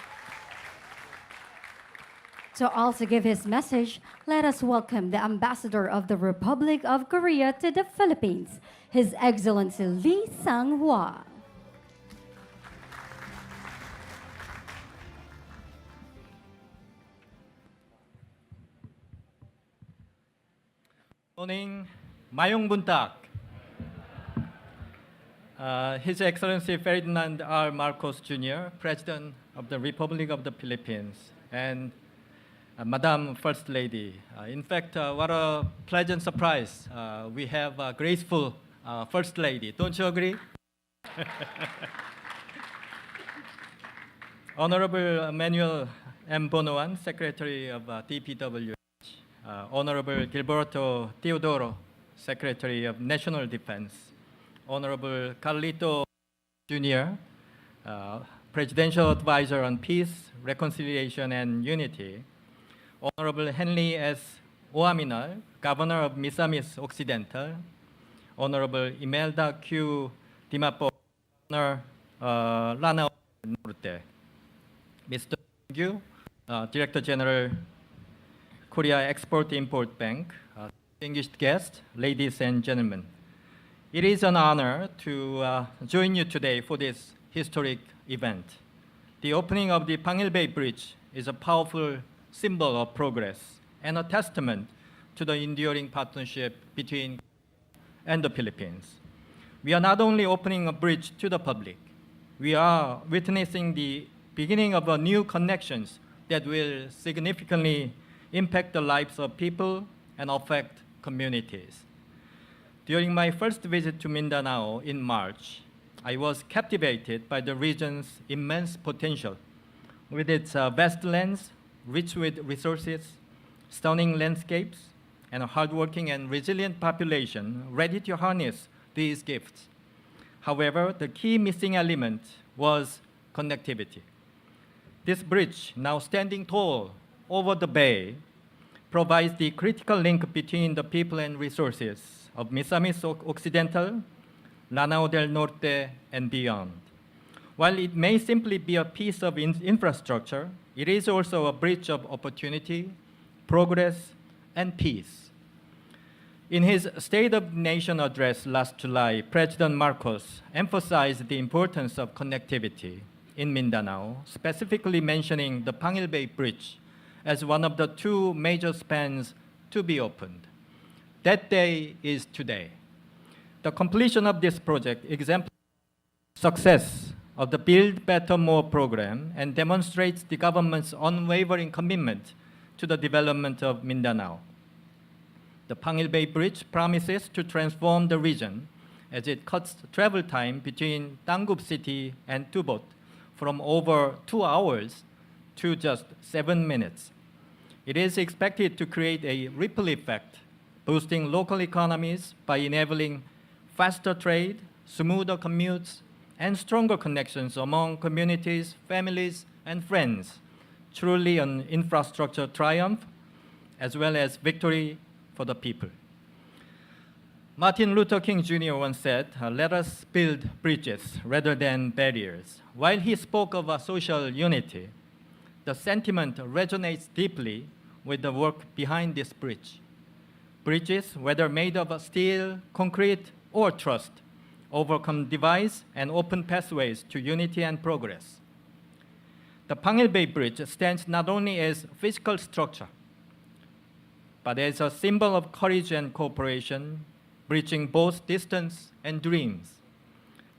To also give his message, let us welcome the Ambassador of the Republic of Korea to the Philippines, His Excellency Lee Sang-hwa. Morning, mayong buntag. His Excellency Ferdinand R. Marcos Jr., President of the Republic of the Philippines, and Madam First Lady. In fact, what a pleasant surprise. We have a graceful First Lady. Don't you agree? Honorable Manuel M. Bonoan, Secretary of DPWH. Honorable Gilberto Teodoro, Secretary of National Defense. Honorable Carlito Jr., Presidential Advisor on Peace, Reconciliation, and Unity. Honorable Henry S. Oaminal, Governor of Misamis Occidental. Honorable Imelda Q. Dimapo, Governor Lanao Norte. Mr. Gu, Director General, Korea Export-Import Bank, distinguished guests, ladies and gentlemen. It is an honor to join you today for this historic event. The opening of the Pangilbae Bridge is a powerful symbol of progress and a testament to the enduring partnership between and the Philippines. We are not only opening a bridge to the public, we are witnessing the beginning of a new connections that will significantly impact the lives of people and affect communities. During my first visit to Mindanao in March, I was captivated by the region's immense potential. With its vast lands, rich with resources, stunning landscapes, and a hardworking and resilient population ready to harness these gifts. However, the key missing element was connectivity. This bridge, now standing tall over the bay, provides the critical link between the people and resources of Misamis Occidental, Lanao del Norte, and beyond. While it may simply be a piece of infrastructure, it is also a bridge of opportunity, progress, and peace. In his State of the Nation address last July, President Marcos emphasized the importance of connectivity in Mindanao, specifically mentioning the Pangilbae Bridge as one of the two major spans to be opened. That day is today. The completion of this project exemplifies the success of the Build Better More program and demonstrates the government's unwavering commitment to the development of Mindanao. The Pangilbae Bridge promises to transform the region as it cuts travel time between Tangub City and Tubot from over 2 hours to just 7 minutes. It is expected to create a ripple effect, boosting local economies by enabling faster trade, smoother commutes, and stronger connections among communities, families, and friends. Truly an infrastructure triumph, as well as victory for the people. Martin Luther King Jr. once said, "Let us build bridges rather than barriers." While he spoke of a social unity, the sentiment resonates deeply with the work behind this bridge. Bridges, whether made of steel, concrete, or trust, overcome divides and open pathways to unity and progress. The Pangilbae Bridge stands not only as physical structure, but as a symbol of courage and cooperation, bridging both distance and dreams.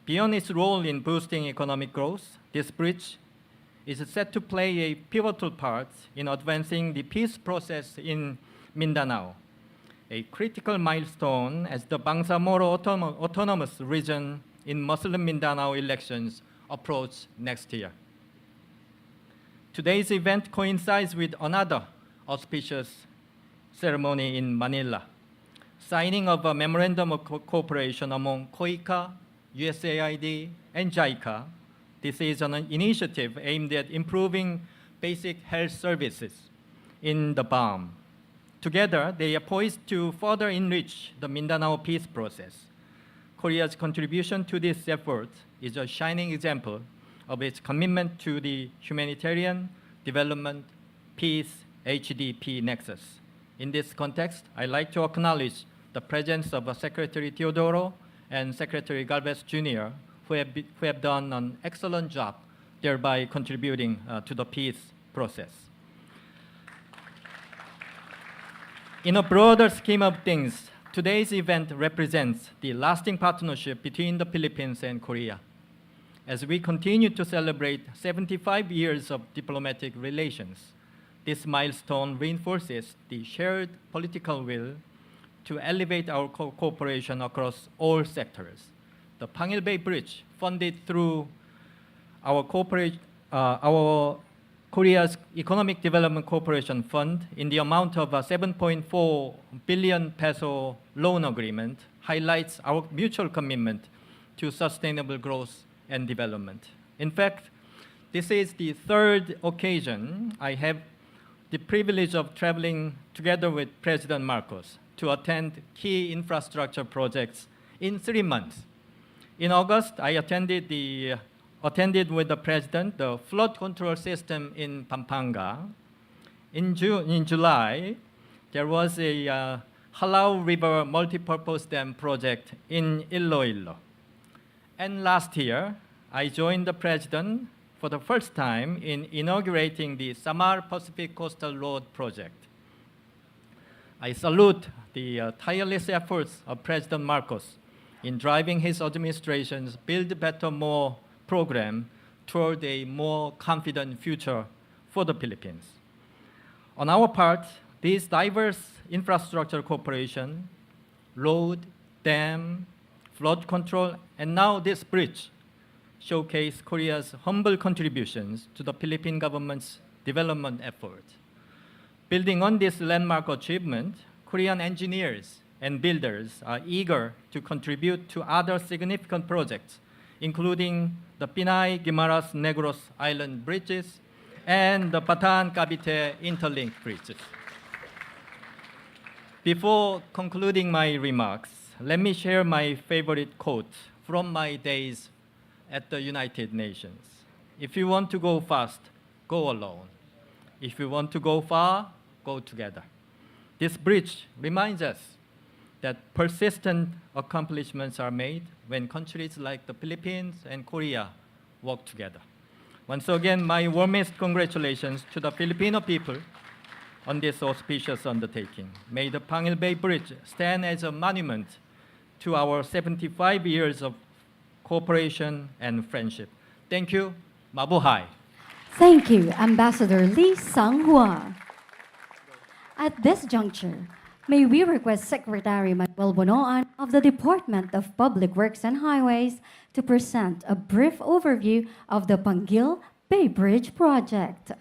Beyond its role in boosting economic growth, this bridge is set to play a pivotal part in advancing the peace process in Mindanao, a critical milestone as the Bangsamoro Autonomous Region in Muslim Mindanao elections approach next year. Today's event coincides with another auspicious ceremony in Manila, signing of a memorandum of cooperation among COICA, USAID, and JICA. This is an initiative aimed at improving basic health services, in the BAM. Together, they are poised to further enrich the Mindanao peace process. Korea's contribution to this effort is a shining example of its commitment to the humanitarian, development, peace, HDP nexus. In this context, I'd like to acknowledge the presence of Secretary Teodoro and Secretary Galvez Jr., who have done an excellent job, thereby contributing to the peace process. In a broader scheme of things, today's event represents the lasting partnership between the Philippines and Korea. As we continue to celebrate 75 years of diplomatic relations, this milestone reinforces the shared political will to elevate our cooperation across all sectors. The Pangil Bay Bridge, funded through our Korea's Economic Development Corporation Fund in the amount of 7.4 billion peso loan agreement, highlights our mutual commitment to sustainable growth and development. In fact, this is the third occasion I have the privilege of traveling together with President Marcos to attend key infrastructure projects in 3 months. In August, I attended with the President the flood control system in Pampanga. In July, there was a Halao River multipurpose dam project in Iloilo. And last year, I joined the President for the first time in inaugurating the Samar Pacific Coastal Road project. I salute the tireless efforts of President Marcos in driving his administration's Build Better More program toward a more confident future for the Philippines. On our part, these diverse infrastructure cooperation, road, dam, flood control, and now this bridge showcase Korea's humble contributions to the Philippine government's development effort. Building on this landmark achievement, Korean engineers and builders are eager to contribute to other significant projects, including the Pinay-Guimaras Negros Island bridges and the Bataan-Cavite interlink bridges. Before concluding my remarks, let me share my favorite quote from my days at the United Nations. If you want to go fast, go alone. If you want to go far, go together. This bridge reminds us that persistent accomplishments are made when countries like the Philippines and Korea work together. Once again, my warmest congratulations to the Filipino people on this auspicious undertaking. May the Pangil Bay Bridge stand as a monument to our 75 years of cooperation and friendship. Thank you. Mabuhay. Thank you, Ambassador Lee Sang-hwa. At this juncture, may we request Secretary Manuel Bonoan of the Department of Public Works and Highways to present a brief overview of the Pangil Bay Bridge project.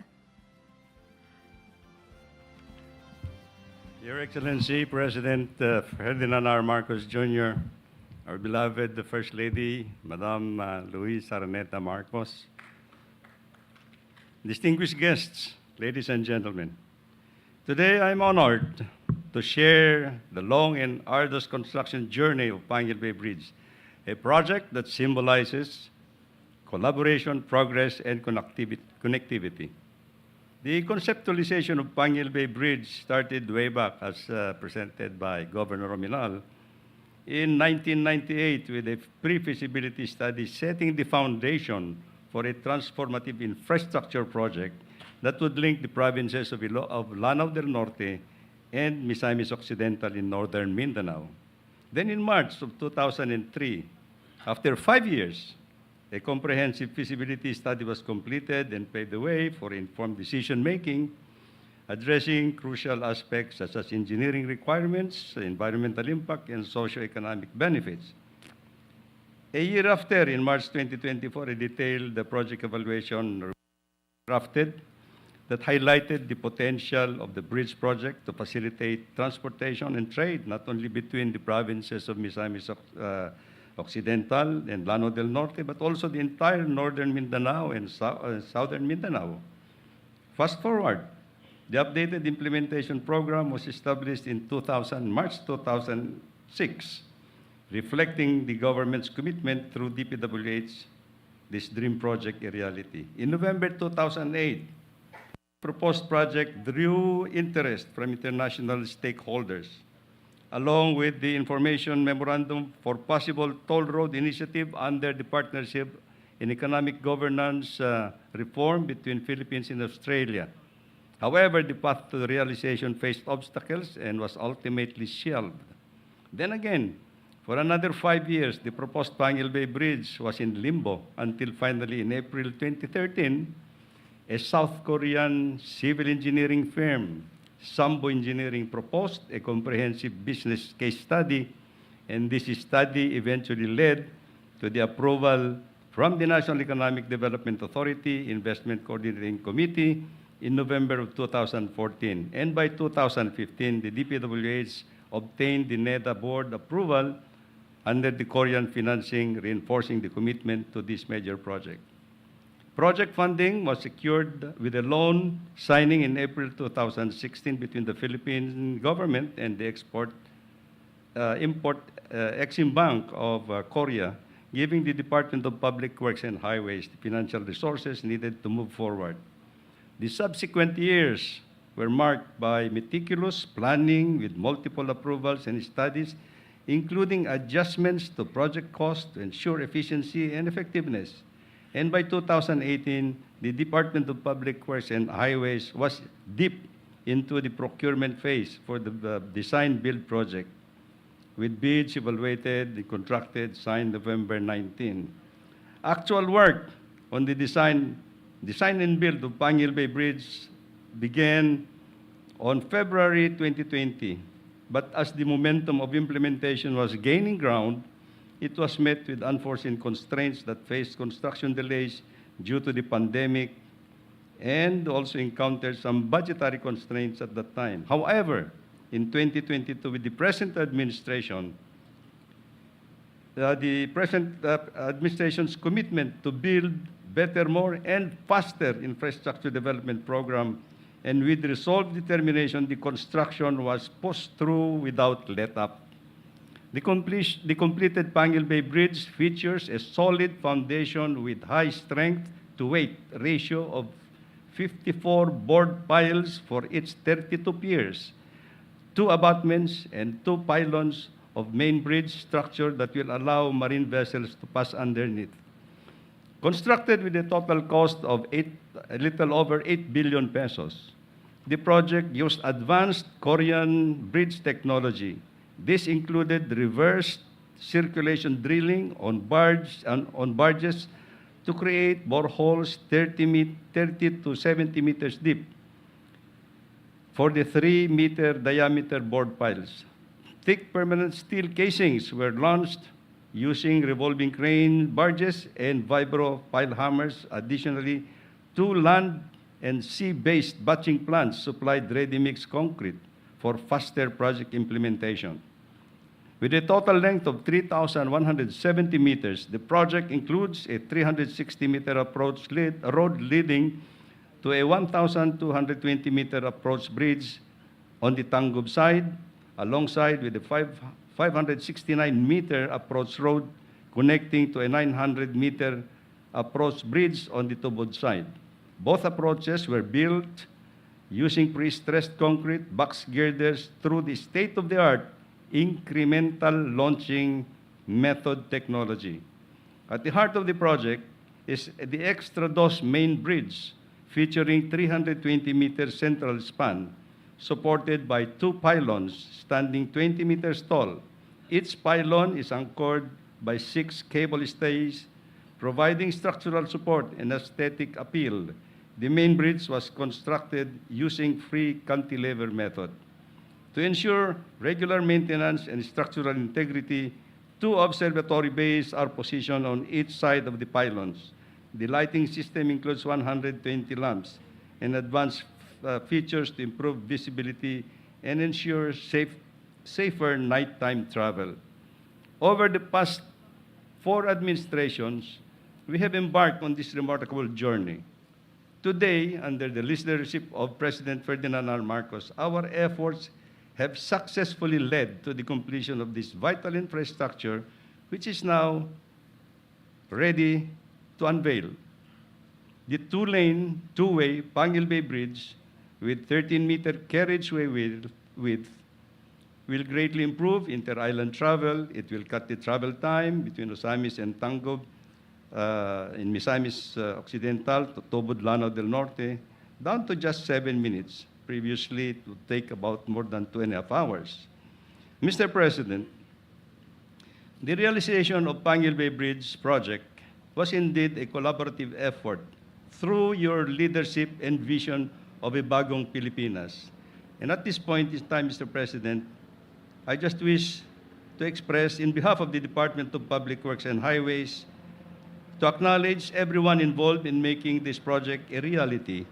Your Excellency, President Ferdinand R. Marcos Jr., our beloved First Lady, Madam Luis Araneta Marcos, distinguished guests, ladies and gentlemen, today I'm honored to share the long and arduous construction journey of Pangil Bay Bridge, a project that symbolizes collaboration, progress, and connectivity. The conceptualization of Pangil Bay Bridge started way back, as presented by Governor Rominal, in 1998 with a pre-feasibility study setting the foundation for a transformative infrastructure project that would link the provinces of Lanao del Norte and Misamis Occidental in northern Mindanao. Then in March of 2003, after 5 years, a comprehensive feasibility study was completed and paved the way for informed decision-making, addressing crucial aspects such as engineering requirements, environmental impact, and socio-economic benefits. A year after, in March 2024, a detailed project evaluation drafted that highlighted the potential of the bridge project to facilitate transportation and trade, not only between the provinces of Misamis Occidental and Lanao del Norte, but also the entire northern Mindanao and southern Mindanao. Fast forward, The updated implementation program was established in March 2006, reflecting the government's commitment through DPWH, this dream project a reality. In November 2008, proposed project drew interest from international stakeholders, along with the information memorandum for possible toll road initiative under the Partnership in Economic Governance Reform between Philippines and Australia. However, the path to the realization faced obstacles and was ultimately shelved. Then again, for another 5 years, the proposed Pangil Bay Bridge was in limbo until finally in April 2013, a South Korean civil engineering firm, Sambo Engineering, proposed a comprehensive business case study, and this study eventually led to the approval from the National Economic Development Authority Investment Coordinating Committee in November of 2014. And by 2015, the DPWH obtained the NEDA board approval under the Korean financing, reinforcing the commitment to this major project. Project funding was secured with a loan signing in April 2016 between the Philippine government and the Exim Bank of Korea, giving the Department of Public Works and Highways the financial resources needed to move forward. The subsequent years were marked by meticulous planning with multiple approvals and studies, including adjustments to project cost to ensure efficiency and effectiveness. And by 2018, the Department of Public Works and Highways was deep into the procurement phase for the design-build project, with bids evaluated, contracted, signed November 19. Actual work on the design and build of Pangil Bay Bridge began on February 2020. But as the momentum of implementation was gaining ground, it was met with unforeseen constraints that faced construction delays due to the pandemic and also encountered some budgetary constraints at that time. However, in 2022, with the present administration, the present administration's commitment to build better, more, and faster infrastructure development program, and with resolved determination, the construction was pushed through without let-up. The completed Pangil Bay Bridge features a solid foundation with high strength-to-weight ratio of 54 board piles for its 32 piers, 2 abutments, and 2 pylons of main bridge structure that will allow marine vessels to pass underneath. Constructed with a total cost of a little over 8 billion pesos, the project used advanced Korean bridge technology. This included reverse circulation drilling on barges to create boreholes 30 to 70 meters deep for the 3-meter diameter board piles. Thick permanent steel casings were launched using revolving crane barges and vibro pile hammers. Additionally, 2 land and sea-based batching plants supplied ready-mix concrete for faster project implementation. With a total length of 3,170 meters, the project includes a 360-meter approach road leading to a 1,220-meter approach bridge on the Tangub side, alongside with a 569-meter approach road connecting to a 900-meter approach bridge on the Tubod side. Both approaches were built using pre-stressed concrete box girders through the state-of-the-art incremental launching method technology. At the heart of the project is the Extra Dos main bridge, featuring 320-meter central span, supported by 2 pylons standing 20 meters tall. Each pylon is anchored by 6 cable stays, providing structural support and aesthetic appeal. The main bridge was constructed using free cantilever method. To ensure regular maintenance and structural integrity, 2 observatory bays are positioned on each side of the pylons. The lighting system includes 120 lamps and advanced features to improve visibility and ensure safer nighttime travel. Over the past 4 administrations, we have embarked on this remarkable journey. Today, under the leadership of President Ferdinand R. Marcos, our efforts have successfully led to the completion of this vital infrastructure, which is now ready to unveil. The two-lane, two-way Pangil Bay Bridge with 13-meter carriageway width will greatly improve inter-island travel. It will cut the travel time between Ozamiz and Tangob in Misamis Occidental to Tobod, Lanao del Norte, down to just 7 minutes. Previously, it would take about more than 2.5 hours. Mr. President, the realization of Pangil Bay Bridge project was indeed a collaborative effort through your leadership and vision of a bagong Pilipinas. And at this point in time, Mr. President, I just wish to express, in behalf of the Department of Public Works and Highways, to acknowledge everyone involved in making this project a reality.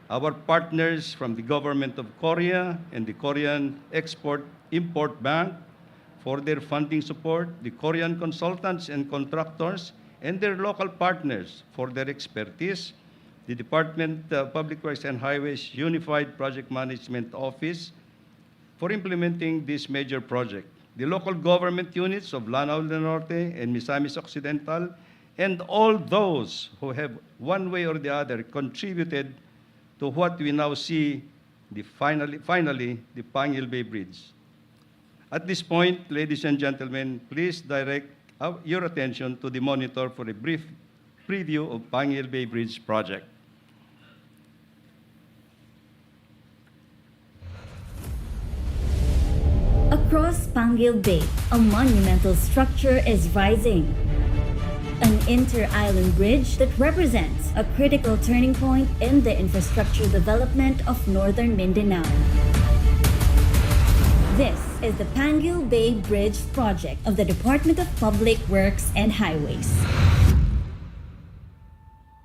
Our partners from the government of Korea and the Korean Export-Import Bank for their funding support, the Korean consultants and contractors, and their local partners for their expertise, the Department of Public Works and Highways Unified Project Management Office for implementing this major project, the local government units of Lanao del Norte and Misamis Occidental, and all those who have one way or the other contributed to what we now see, finally, the Pangil Bay Bridge. At this point, ladies and gentlemen, please direct your attention to the monitor for a brief preview of Pangil Bay Bridge project. Across Pangil Bay, a monumental structure is rising. An inter-island bridge that represents a critical turning point in the infrastructure development of northern Mindanao. This is the Pangil Bay Bridge project of the Department of Public Works and Highways.